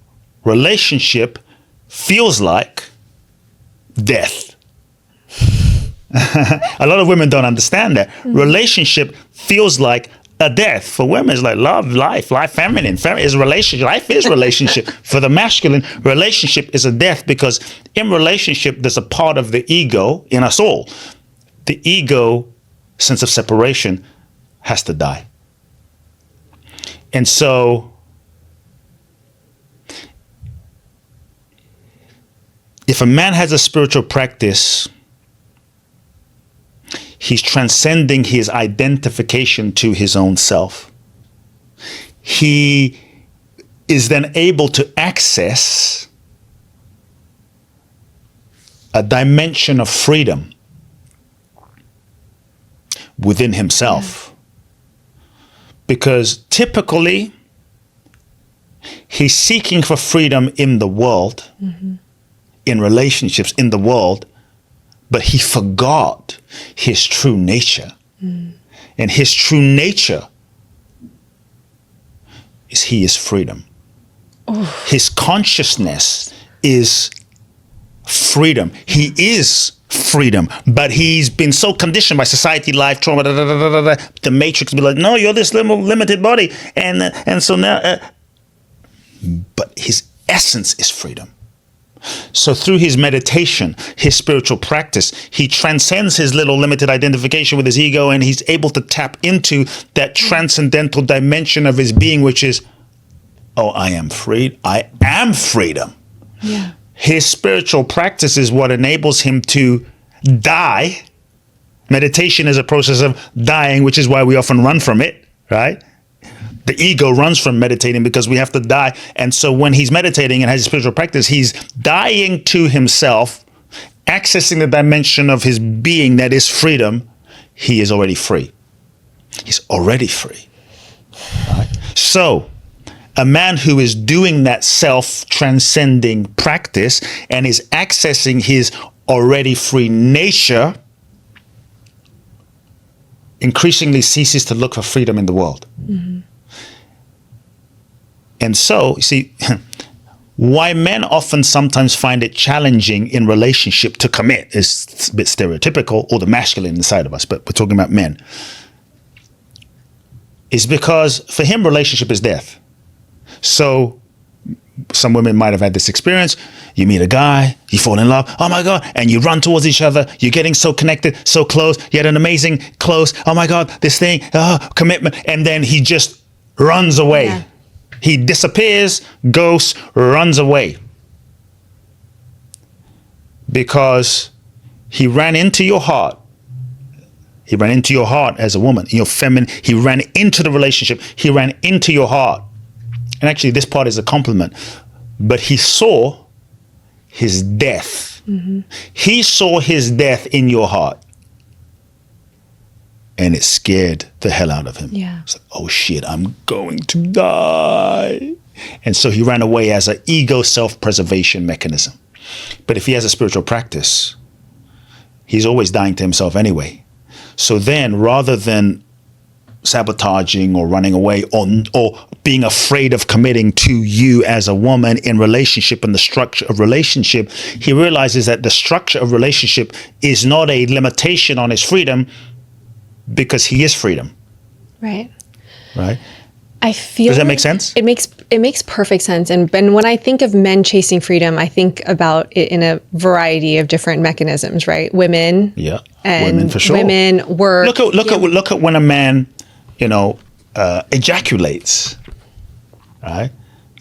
feels like death. A lot of women don't understand that. Relationship feels like a death. For women, it's like love, life, feminine. Is relationship. Life is relationship. For the masculine, relationship is a death, because in relationship, there's a part of the ego in us all. The ego sense of separation has to die. And so if a man has a spiritual practice, he's transcending his identification to his own self. He is then able to access a dimension of freedom within himself. Because typically, he's seeking for freedom in the world, in relationships in the world, but he forgot his true nature. And his true nature is he is freedom. His consciousness is freedom. He is freedom, but he's been so conditioned by society, life, trauma, the matrix, be like, no, you're this little limited body. And so now, but his essence is freedom. So through his meditation, his spiritual practice, he transcends his little limited identification with his ego, and he's able to tap into that transcendental dimension of his being, which is, oh, I am freed. I am freedom. Yeah. His spiritual practice is what enables him to die. Meditation is a process of dying, which is why we often run from it, right? The ego runs from meditating because we have to die. And so when he's meditating and has a spiritual practice, he's dying to himself, accessing the dimension of his being that is freedom. He is already free. He's already free. Right? So a man who is doing that self-transcending practice and is accessing his already free nature increasingly ceases to look for freedom in the world. Mm-hmm. And so, you see, why men often sometimes find it challenging in relationship to commit is a bit stereotypical, or the masculine inside of us, but we're talking about men, is because for him, relationship is death. So some women might have had this experience. You meet a guy, you fall in love, oh my God, and you run towards each other. You're getting so connected, so close. You had an amazing close. Oh my God, this thing, commitment. And then he just runs away. Yeah. He disappears, ghosts, runs away. Because he ran into your heart. He ran into your heart as a woman, your feminine. He ran into the relationship. He ran into your heart. And actually, this part is a compliment. But he saw his death. Mm-hmm. He saw his death in your heart. And it scared the hell out of him. Yeah. It's like, oh shit, I'm going to die. And so he ran away as an ego self-preservation mechanism. But if he has a spiritual practice, he's always dying to himself anyway. So then, rather than sabotaging or running away or being afraid of committing to you as a woman in relationship and the structure of relationship, he realizes that the structure of relationship is not a limitation on his freedom, because he is freedom. Right. Right. I feel. Does that make sense? It makes perfect sense. And when I think of men chasing freedom, I think about it in a variety of different mechanisms, right? Women. Yeah. And women for sure. Women work. Look at when a man, ejaculates. Right.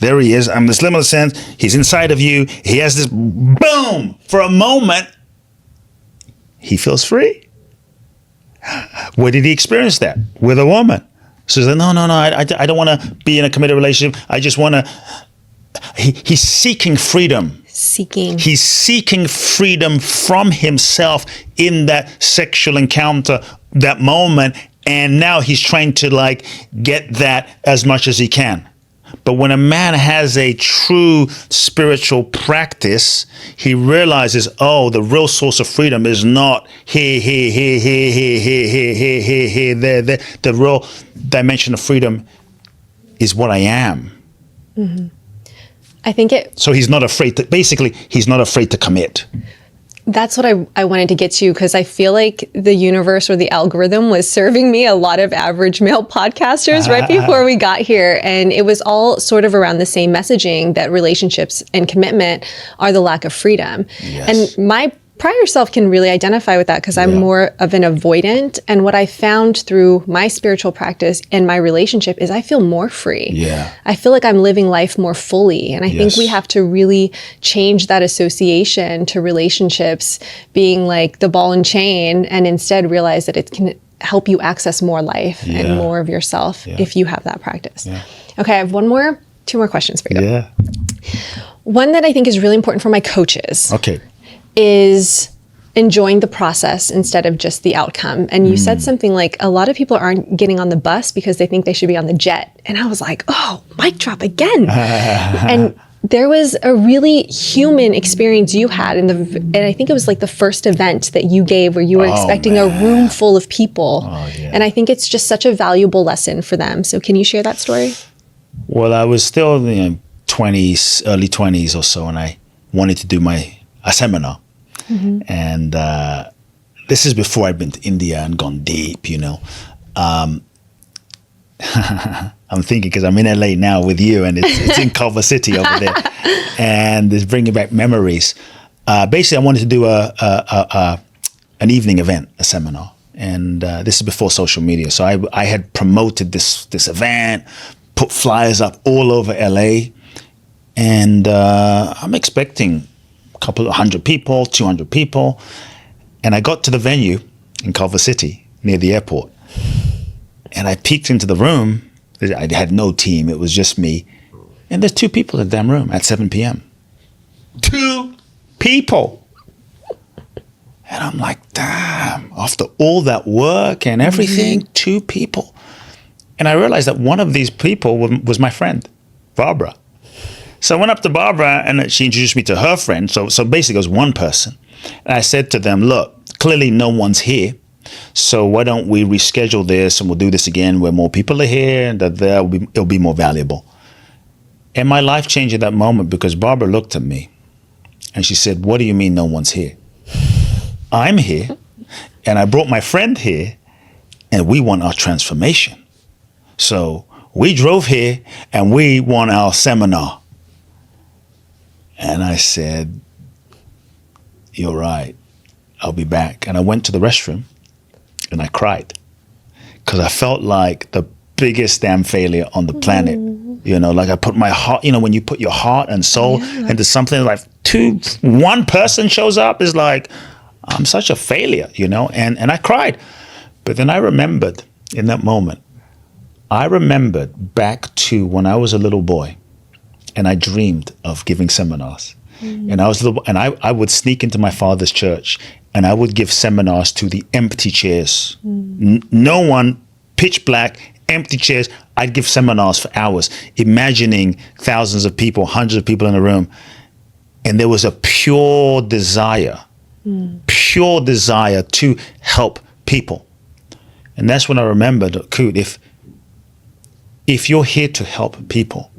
There he is. I'm this limitless sense. He's inside of you. He has this boom. For a moment, he feels free. Where did he experience that? With a woman. So he's like, no, I don't want to be in a committed relationship. I just want to. He's seeking freedom. He's seeking freedom from himself in that sexual encounter, that moment, and now he's trying to get that as much as he can. But when a man has a true spiritual practice, he realizes, oh, the real source of freedom is not here, there. The real dimension of freedom is what I am. Mm-hmm. I think it. So he's not afraid to. Basically, he's not afraid to commit. That's what I wanted to get to, because I feel like the universe or the algorithm was serving me a lot of average male podcasters right before we got here. And it was all sort of around the same messaging that relationships and commitment are the lack of freedom. Yes. And my prior self can really identify with that, because I'm more of an avoidant. And what I found through my spiritual practice and my relationship is I feel more free. Yeah. I feel like I'm living life more fully. And I think we have to really change that association to relationships being like the ball and chain, and instead realize that it can help you access more life and more of yourself if you have that practice. Yeah. Okay, I have two more questions for you. Yeah. One that I think is really important for my coaches. Okay. Is enjoying the process instead of just the outcome. And you said something like, a lot of people aren't getting on the bus because they think they should be on the jet. And I was like, oh, mic drop again. And there was a really human experience you had and I think it was like the first event that you gave where you were expecting a room full of people. And I think it's just such a valuable lesson for them. So can you share that story? Well, I was still in 20s, early 20s or so, and I wanted to do a seminar. Mm-hmm. And this is before I'd been to India and gone deep, I'm thinking, because I'm in LA now with you, and it's in Culver City over there, and it's bringing back memories. Basically, I wanted to do an evening event, a seminar, and this is before social media. So I had promoted this event, put flyers up all over LA, and I'm expecting a couple of 100 people, 200 people. And I got to the venue in Culver City near the airport. And I peeked into the room. I had no team. It was just me. And there's 2 people in the damn room at 7 p.m. 2 people. And I'm like, damn, after all that work and everything, 2 people. And I realized that one of these people was my friend, Barbara. So I went up to Barbara and she introduced me to her friend. So basically it was one person. And I said to them, look, clearly no one's here. So why don't we reschedule this and we'll do this again where more people are here and that it'll be more valuable. And my life changed at that moment because Barbara looked at me and she said, what do you mean no one's here? I'm here and I brought my friend here and we want our transformation. So we drove here and we want our seminar. And I said, you're right. I'll be back. And I went to the restroom and I cried because I felt like the biggest damn failure on the planet. You know, like I put my heart, you know, when you put your heart and soul into something, like one person shows up, is like, I'm such a failure, you know, and I cried. But then I remembered in that moment, I remembered back to when I was a little boy and I dreamed of giving seminars. And I would sneak into my father's church and I would give seminars to the empty chairs. No one, pitch black, empty chairs. I'd give seminars for hours, imagining thousands of people, hundreds of people in a room. And there was a pure desire to help people. And that's when I remembered, Kute, if you're here to help people,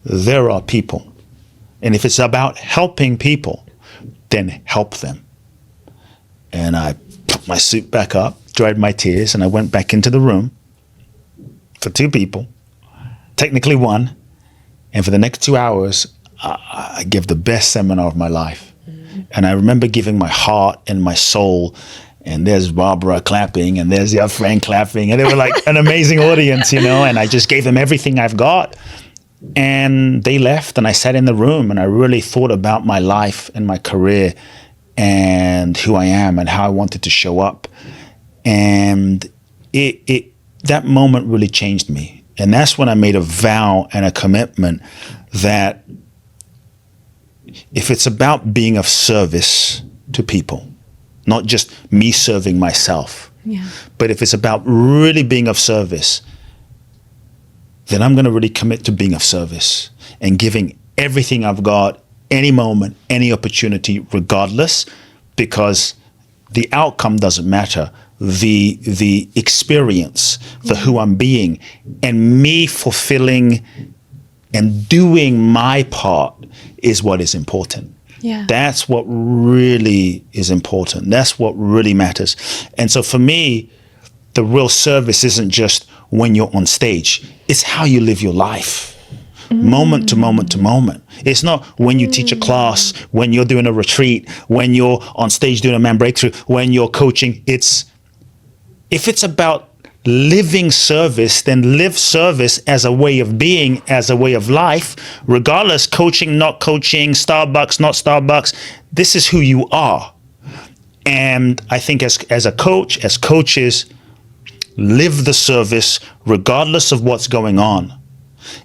there are people. And if it's about helping people, then help them. And I put my suit back up, dried my tears, and I went back into the room for 2 people, technically 1. And for the next 2 hours, I gave the best seminar of my life. And I remember giving my heart and my soul. And there's Barbara clapping, and there's the other friend clapping. And they were like an amazing audience, you know, and I just gave them everything I've got. And they left, and I sat in the room, and I really thought about my life and my career and who I am and how I wanted to show up. And that moment really changed me. And that's when I made a vow and a commitment that if it's about being of service to people, not just me serving myself, but if it's about really being of service, then I'm going to really commit to being of service and giving everything I've got, any moment, any opportunity, regardless, because the outcome doesn't matter. The experience, the who I'm being, and me fulfilling and doing my part is what is important. Yeah. That's what really is important. That's what really matters. And so for me, the real service isn't just when you're on stage. It's how you live your life, moment to moment to moment. It's not when you teach a class, when you're doing a retreat, when you're on stage doing a man breakthrough, when you're coaching. If it's about living service, then live service as a way of being, as a way of life, regardless, coaching, not coaching, Starbucks, not Starbucks. This is who you are. And I think as a coach, as coaches, live the service regardless of what's going on.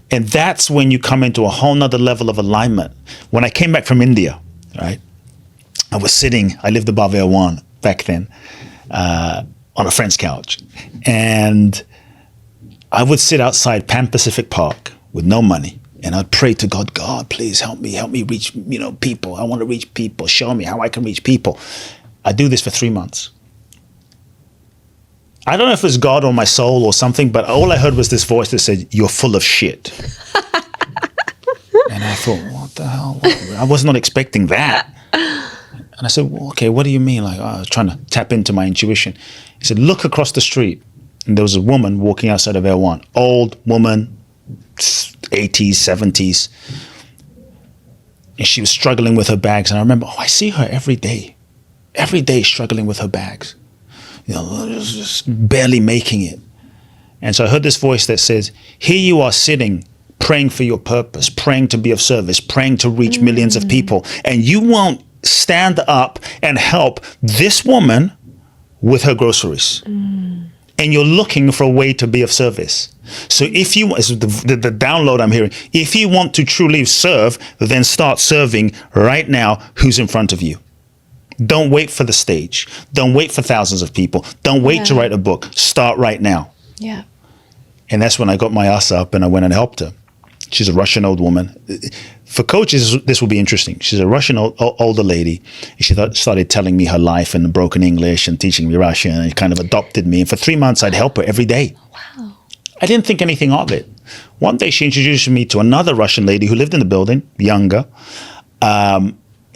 And that's when you come into a whole nother level of alignment. When I came back from India, right, I lived above Air back then, on a friend's couch. And I would sit outside Pan Pacific Park with no money. And I'd pray to God, God, please help me reach, people. I want to reach people. Show me how I can reach people. I do this for 3 months. I don't know if it was God or my soul or something, but all I heard was this voice that said, you're full of shit. And I thought, what the hell? I was not expecting that. And I said, well, okay, what do you mean? Like, I was trying to tap into my intuition. He said, look across the street. And there was a woman walking outside of Air One. Old woman, 80s, 70s. And she was struggling with her bags. And I remember, I see her every day struggling with her bags. Just barely making it. And so I heard this voice that says, here you are sitting, praying for your purpose, praying to be of service, praying to reach millions of people. And you won't stand up and help this woman with her groceries. And you're looking for a way to be of service. So if you, the download I'm hearing, if you want to truly serve, then start serving right now who's in front of you. Don't wait for the stage. Don't wait for thousands of people. Don't wait to write a book. Start right now. Yeah. And that's when I got my ass up and I went and helped her. She's a Russian old woman. For coaches, this will be interesting. She's a Russian older lady. She started telling me her life in broken English and teaching me Russian, and kind of adopted me. And for 3 months, I'd help her every day. Wow. I didn't think anything of it. One day, she introduced me to another Russian lady who lived in the building, younger.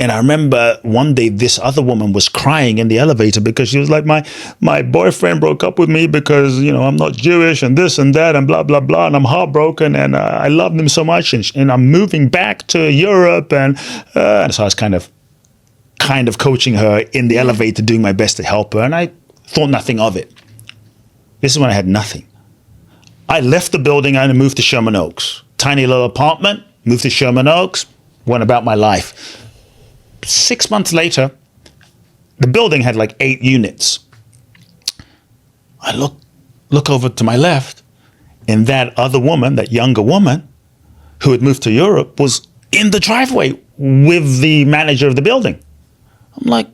And I remember one day this other woman was crying in the elevator because she was like, my boyfriend broke up with me because, I'm not Jewish and this and that and blah, blah, blah. And I'm heartbroken and I loved him so much. And I'm moving back to Europe. And so I was kind of coaching her in the elevator, doing my best to help her. And I thought nothing of it. This is when I had nothing. I left the building and I moved to Sherman Oaks. Tiny little apartment, moved to Sherman Oaks, went about my life. 6 months later, the building had like 8 units. I look over to my left, and that other woman, that younger woman who had moved to Europe, was in the driveway with the manager of the building. I'm like,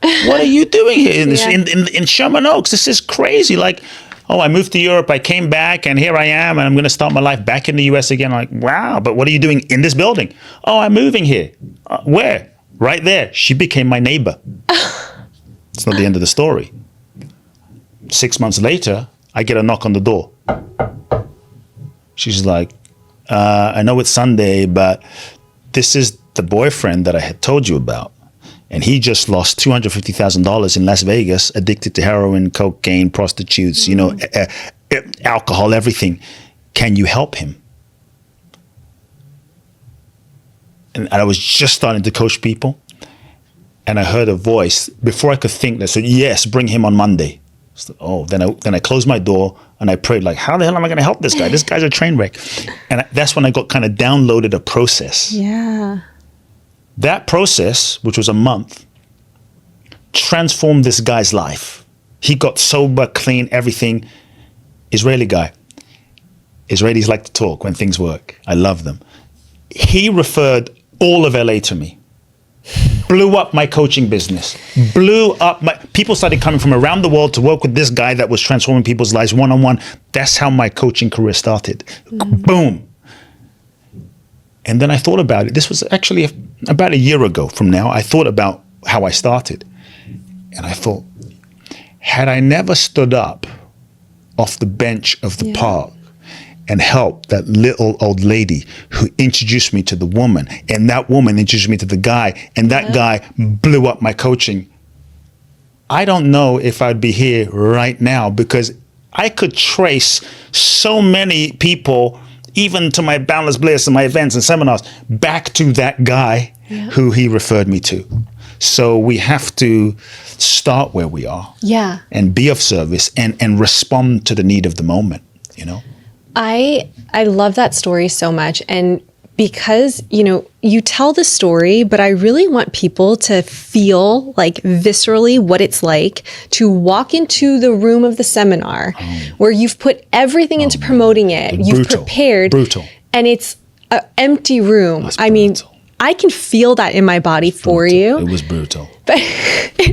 what are you doing here in Sherman Oaks? This is crazy. Like, oh, I moved to Europe, I came back, and here I am, and I'm going to start my life back in the US again. I'm like, wow, but what are you doing in this building? Oh, I'm moving here. Where? Right there. She became my neighbor. It's not the end of the story. 6 months later, I get a knock on the door. She's like, I know it's Sunday, but this is the boyfriend that I had told you about. And he just lost $250,000 in Las Vegas, addicted to heroin, cocaine, prostitutes, alcohol, everything. Can you help him? And I was just starting to coach people. And I heard a voice before I could think that said, yes, bring him on Monday. So, then I closed my door and I prayed, like, how the hell am I going to help this guy? This guy's a train wreck. And that's when I got kind of downloaded a process. Yeah. That process, which was a month, transformed this guy's life. He got sober, clean, everything. Israeli guy. Israelis like to talk when things work. I love them. He referred all of LA to me. Blew up my coaching business. People started coming from around the world to work with this guy that was transforming people's lives one-on-one. That's how my coaching career started. Mm-hmm. Boom. And then I thought about it. This was actually about a year ago from now. I thought about how I started. And I thought, had I never stood up off the bench of the park and helped that little old lady who introduced me to the woman, and that woman introduced me to the guy, and that guy blew up my coaching, I don't know if I'd be here right now, because I could trace so many people, even to my Boundless Bliss and my events and seminars, back to that guy who he referred me to. So we have to start where we are and be of service and respond to the need of the moment, I love that story so much. And because, you tell the story, but I really want people to feel like viscerally what it's like to walk into the room of the seminar where you've put everything into promoting it. You've prepared. Brutal. And it's an empty room. I mean, I can feel that in my body for you. It was brutal. But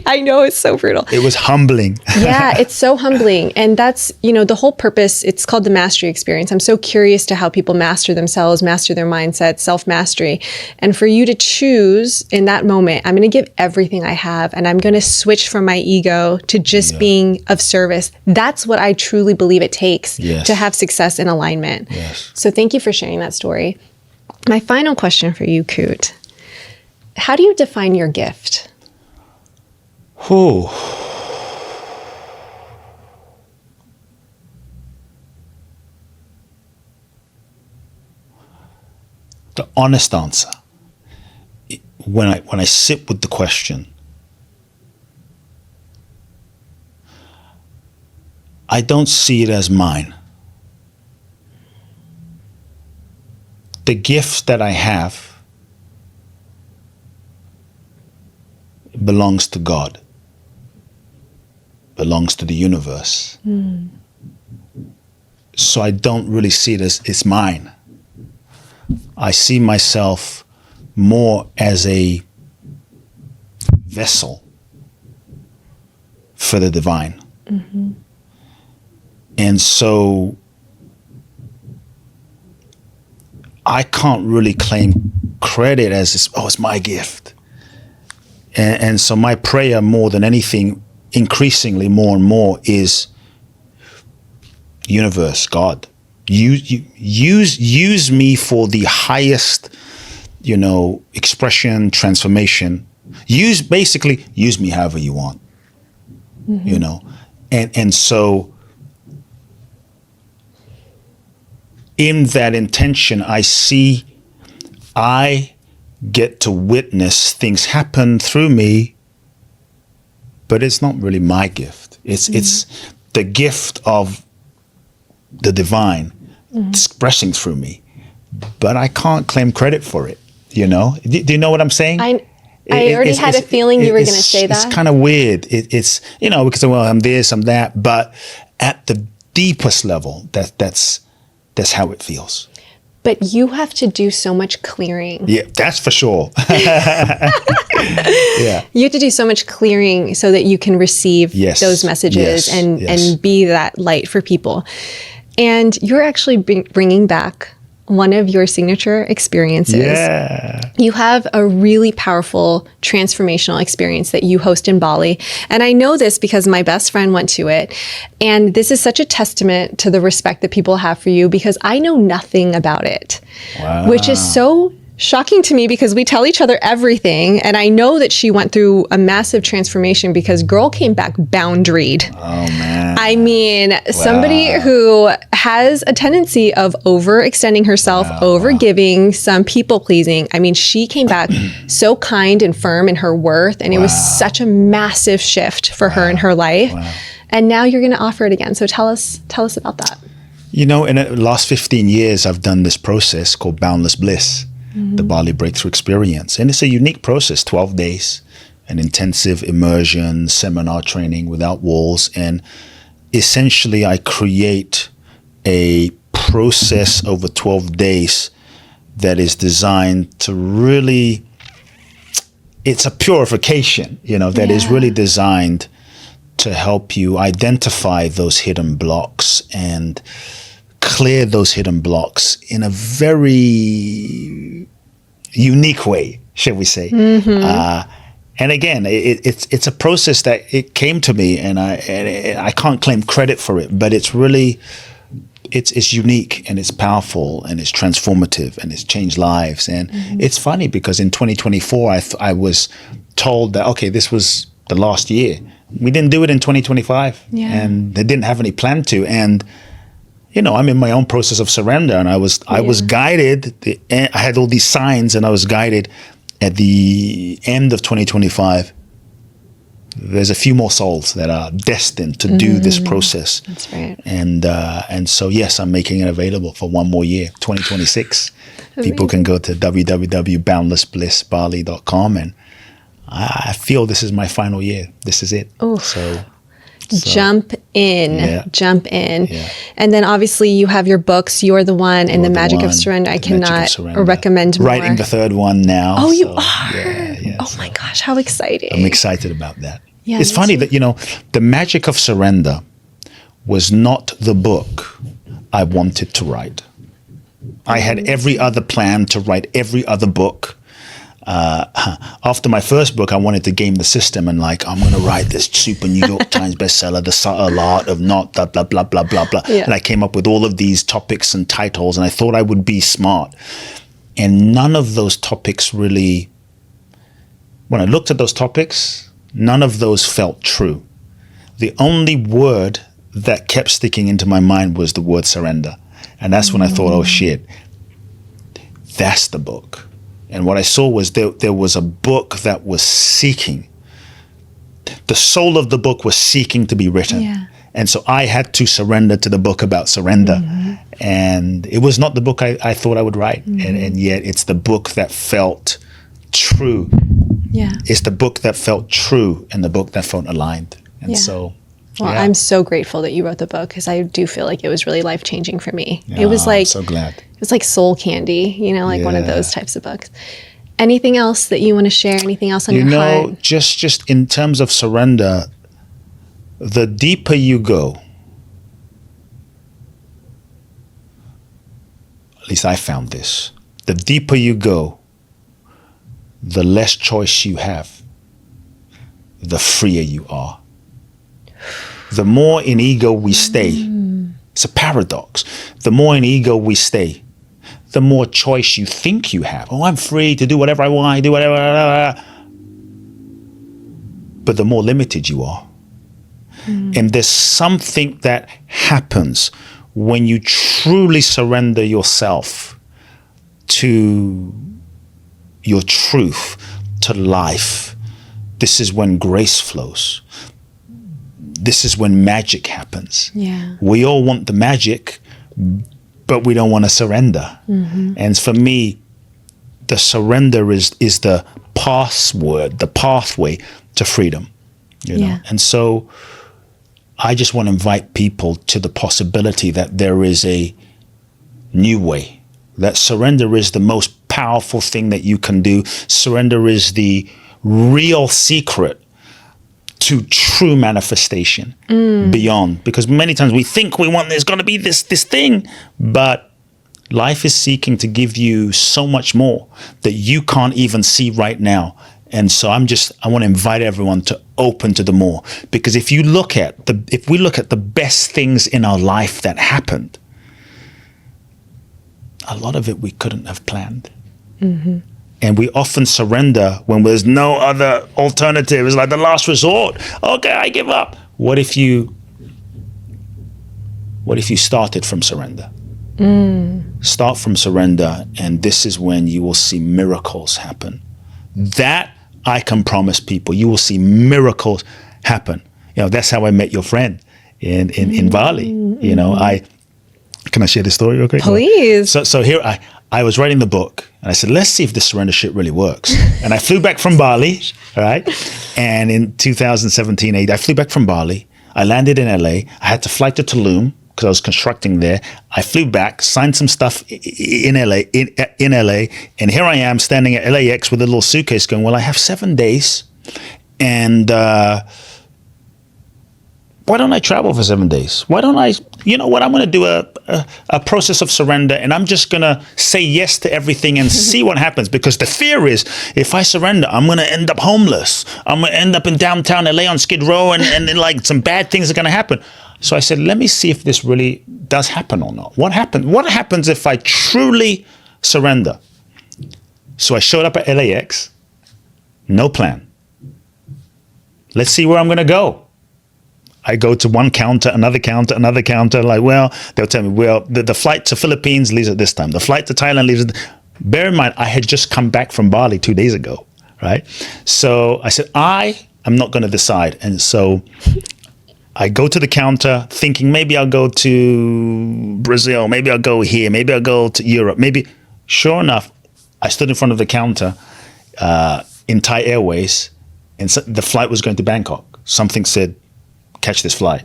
I know it's so brutal. It was humbling. Yeah, it's so humbling. And that's, the whole purpose. It's called the Mastry Experience. I'm so curious to how people master themselves, master their mindset, self-mastery. And for you to choose in that moment, I'm going to give everything I have and I'm going to switch from my ego to just being of service. That's what I truly believe it takes to have success in alignment. Yes. So thank you for sharing that story. My final question for you, Kute. How do you define your gift? The honest answer, when I sit with the question, I don't see it as mine. The gift that I have belongs to God, belongs to the universe. So I don't really see it as it's mine. I see myself more as a vessel for the divine. Mm-hmm. And so I can't really claim credit as it's my gift. And so my prayer more than anything, increasingly more and more, is universe, God, use me for the highest, expression, transformation. Use me however you want, and so in that intention, I get to witness things happen through me, but it's not really my gift. It's the gift of the divine expressing through me, but I can't claim credit for it. Do you know what I'm saying? I already had a feeling you were going to say that. It's kind of weird. It's because I'm this, I'm that, but at the deepest level, that's how it feels. But you have to do so much clearing. Yeah, that's for sure. Yeah. You have to do so much clearing so that you can receive those messages and be that light for people. And you're actually bringing back one of your signature experiences. Yeah. You have a really powerful transformational experience that you host in Bali. And I know this because my best friend went to it. And this is such a testament to the respect that people have for you, because I know nothing about it, which is so shocking to me because we tell each other everything. And I know that she went through a massive transformation because girl came back boundaried. Oh, man. I mean, somebody who has a tendency of overextending herself, overgiving, some people pleasing. I mean, she came back so kind and firm in her worth. And it was such a massive shift for her in her life. And now you're going to offer it again. So tell us about that. In the last 15 years, I've done this process called Boundless Bliss. The Bali Breakthrough Experience. And it's a unique process, 12 days, an intensive immersion, seminar training without walls. And essentially, I create a process over 12 days that is designed to really, it's a purification, that is really designed to help you identify those hidden blocks and clear those hidden blocks in a very unique way, shall we say. And again, it's a process that it came to me, and I can't claim credit for it, but it's really, it's unique, and it's powerful, and it's transformative, and it's changed lives. And it's funny because in 2024, I was told that, okay, this was the last year. We didn't do it in 2025, and they didn't have any plan to. And I'm in my own process of surrender, and I was guided. I had all these signs, and I was guided at the end of 2025. There's a few more souls that are destined to do this process. That's right. And so, yes, I'm making it available for one more year, 2026. People can go to www.boundlessblissbali.com, and I feel this is my final year. This is it. So jump in. Yeah. And then obviously you have your books, You're the One and The Magic of Surrender. I cannot recommend more. Writing the third one now. Oh, you are? Yeah, oh my gosh, how exciting. I'm excited about that. Yeah, it's funny that, The Magic of Surrender was not the book I wanted to write. I had every other plan to write every other book. After my first book, I wanted to game the system and I'm going to write this super New York Times bestseller, The Subtle Art of Not, blah, blah, blah, blah, blah, blah. Yeah. And I came up with all of these topics and titles, and I thought I would be smart. And none of those topics really, when I looked at those topics, none of those felt true. The only word that kept sticking into my mind was the word surrender. And that's when I thought, oh shit, that's the book. And what I saw was there was a book that was seeking. The soul of the book was seeking to be written. Yeah. And so I had to surrender to the book about surrender. And it was not the book I thought I would write. And yet it's the book that felt true. Yeah. It's the book that felt true and the book that felt aligned. And so... Well, I'm so grateful that you wrote the book, because I do feel like it was really life-changing for me. It was like, I'm so glad. It was like soul candy, one of those types of books. Anything else that you want to share? Anything else on your heart? Just in terms of surrender, the deeper you go, least I found this, the deeper you go, the less choice you have, the freer you are. The more in ego we stay, it's a paradox. The more in ego we stay, the more choice you think you have. Oh, I'm free to do whatever I want, do whatever. But the more limited you are. And there's something that happens when you truly surrender yourself to your truth, to life. This is when grace flows. This is when magic happens. Yeah. We all want the magic, but we don't want to surrender. And for me, the surrender is the password, the pathway to freedom. You know? And so I just want to invite people to the possibility that there is a new way, that surrender is the most powerful thing that you can do. Surrender is the real secret to true manifestation beyond. Because many times we think we want, there's got to be this thing, but life is seeking to give you so much more that you can't even see right now. And so I want to invite everyone to open to the more, because if we look at the best things in our life that happened, a lot of it we couldn't have planned. And we often surrender when there's no other alternative. It's like the last resort. Okay, I give up. What if you started from surrender? Start from surrender, and this is when you will see miracles happen. That I can promise people. You will see miracles happen. You know, that's how I met your friend in Bali. You know, can I share this story real quick? Please. So here I was writing the book, and I said, let's see if this surrender shit really works. And I flew back from Bali, right? And in 2017, I flew back from Bali. I landed in LA. I had to fly to Tulum because I was constructing there. I flew back, signed some stuff in LA, and here I am standing at LAX with a little suitcase going, well, I have 7 days, and why don't I travel for 7 days? Why don't I, you know what, I'm going to do a process of surrender, and I'm just going to say yes to everything and see what happens. Because the fear is, if I surrender, I'm going to end up homeless. I'm going to end up in downtown LA on Skid Row, and then like some bad things are going to happen. So I said, let me see if this really does happen or not. What happens if I truly surrender? So I showed up at LAX, no plan. Let's see where I'm going to go. I go to one counter, another counter, another counter. Like, well, they'll tell me, well, the flight to Philippines leaves at this time. The flight to Thailand leaves at Bear in mind, I had just come back from Bali 2 days ago, right? So I said, I am not going to decide. And so I go to the counter thinking maybe I'll go to Brazil, maybe I'll go here, maybe I'll go to Europe, maybe. Sure enough, I stood in front of the counter in Thai Airways, and so the flight was going to Bangkok. Something said, catch this flight.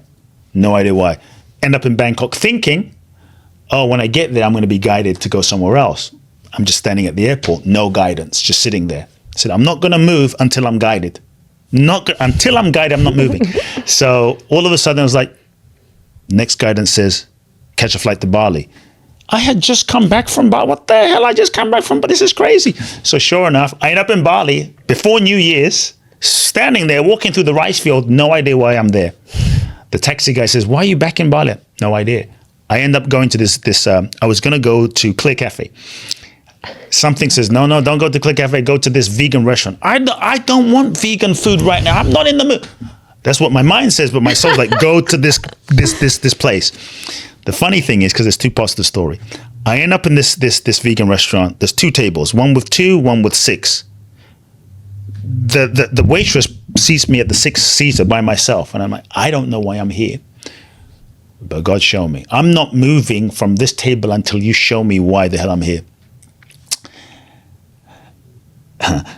No idea why. End up in Bangkok thinking, oh, when I get there, I'm going to be guided to go somewhere else. I'm just standing at the airport, no guidance, just sitting there. I said, I'm not going to move until I'm guided. Until I'm guided, I'm not moving. So all of a sudden, I was like, next guidance says, catch a flight to Bali. I had just come back from Bali. What the hell? I just come back from Bali. This is crazy. So sure enough, I end up in Bali before New Year's, standing there, walking through the rice field, no idea why I'm there. The taxi guy says, why are you back in Bali? No idea. I end up going to this I was going to go to Clear Cafe. Something says, no, don't go to Clear Cafe, go to this vegan restaurant. I don't want vegan food right now. I'm not in the mood. That's what my mind says, but my soul's like, go to this place. The funny thing is, because there's two parts to the story, I end up in this vegan restaurant. There's two tables, one with 2, one with 6. The waitress sees me at the 6th seater by myself, and I'm like, I don't know why I'm here, but God show me. I'm not moving from this table until you show me why the hell I'm here.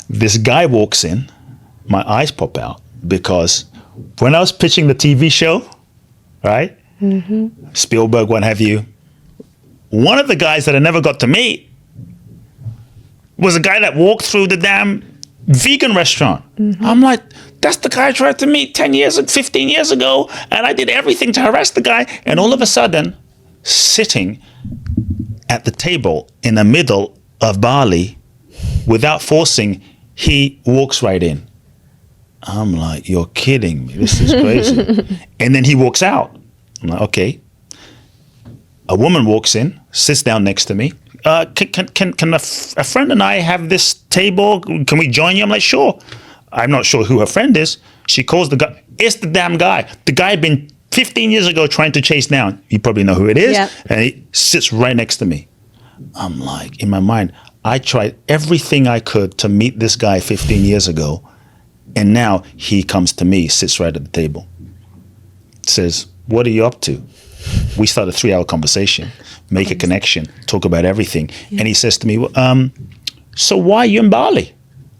This guy walks in, my eyes pop out, because when I was pitching the TV show, right? Mm-hmm. Spielberg, what have you, one of the guys that I never got to meet was a guy that walked through the damn vegan restaurant. Mm-hmm. I'm like, that's the guy I tried to meet 15 years ago, and I did everything to harass the guy, and all of a sudden, sitting at the table in the middle of Bali, without forcing, he walks right in. I'm like, you're kidding me. This is crazy. And then he walks out. I'm like, okay. A woman walks in, sits down next to me. Can a friend and I have this table? Can we join you? I'm like, sure. I'm not sure who her friend is. She calls the guy. It's the damn guy. The guy had been 15 years ago trying to chase down. You probably know who it is. Yep. And he sits right next to me. I'm like, in my mind, I tried everything I could to meet this guy 15 years ago. And now he comes to me, sits right at the table. Says, what are you up to? We start a 3-hour conversation, make a connection, talk about everything. Yeah. And he says to me, so why are you in Bali?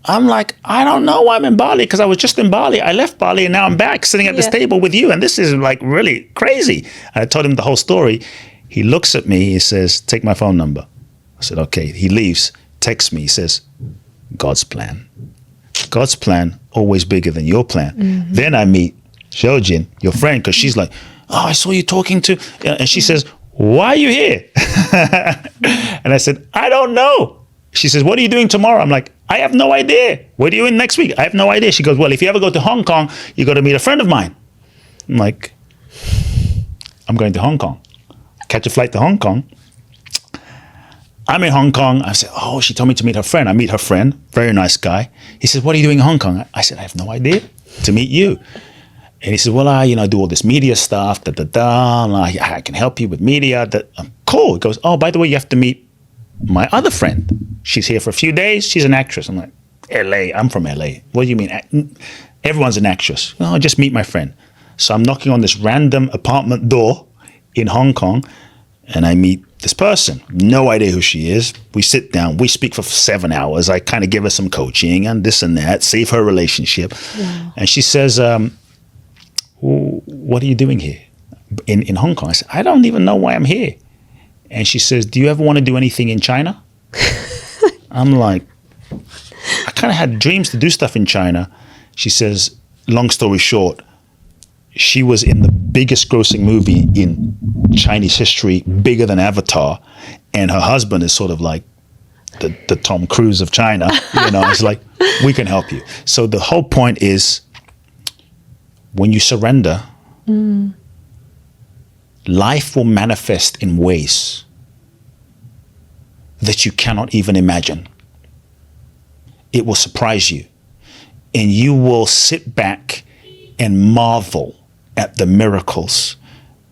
I'm like, I don't know why I'm in Bali, because I was just in Bali. I left Bali and now I'm back sitting at this table with you. And this is like really crazy. And I told him the whole story. He looks at me, he says, take my phone number. I said, okay. He leaves, texts me, he says, God's plan. God's plan, always bigger than your plan. Mm-hmm. Then I meet Shojin, your friend, because she's like, oh, I saw you talking to, and she says, why are you here? And I said, I don't know. She says, what are you doing tomorrow? I'm like, I have no idea. What are you doing next week? I have no idea. She goes, well, if you ever go to Hong Kong, you got to meet a friend of mine. I'm like, I'm going to Hong Kong. Catch a flight to Hong Kong. I'm in Hong Kong. I said, oh, she told me to meet her friend. I meet her friend, very nice guy. He said, what are you doing in Hong Kong? I said, I have no idea. To meet you. And he said, well, I do all this media stuff, I can help you with media. Cool. He goes, oh, by the way, you have to meet my other friend. She's here for a few days. She's an actress. I'm like, LA, I'm from LA. What do you mean? Everyone's an actress. No, just meet my friend. So I'm knocking on this random apartment door in Hong Kong, and I meet this person. No idea who she is. We sit down. We speak for 7 hours. I kind of give her some coaching and this and that, save her relationship. Wow. And she says, what are you doing here in Hong Kong? I said, I don't even know why I'm here. And she says, do you ever want to do anything in China? I'm like, I kind of had dreams to do stuff in China. She says, long story short, she was in the biggest grossing movie in Chinese history, bigger than Avatar. And her husband is sort of like the Tom Cruise of China. It's like, we can help you. So the whole point is, when you surrender, life will manifest in ways that you cannot even imagine. It will surprise you. And you will sit back and marvel at the miracles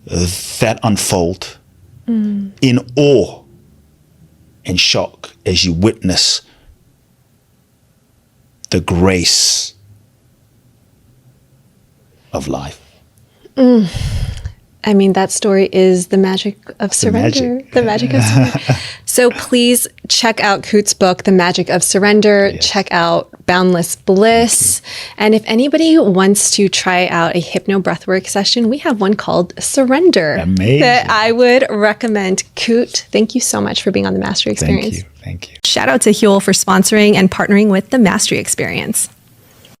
that unfold in awe and shock as you witness the grace of life. I mean, that story is the magic of surrender. The magic of surrender. So please check out Kute's book, The Magic of Surrender. Yes. Check out Boundless Bliss. And if anybody wants to try out a hypno breathwork session, we have one called Surrender. Amazing. That I would recommend. Kute, thank you so much for being on the Mastry Experience. Thank you. Shout out to Huel for sponsoring and partnering with the Mastry Experience.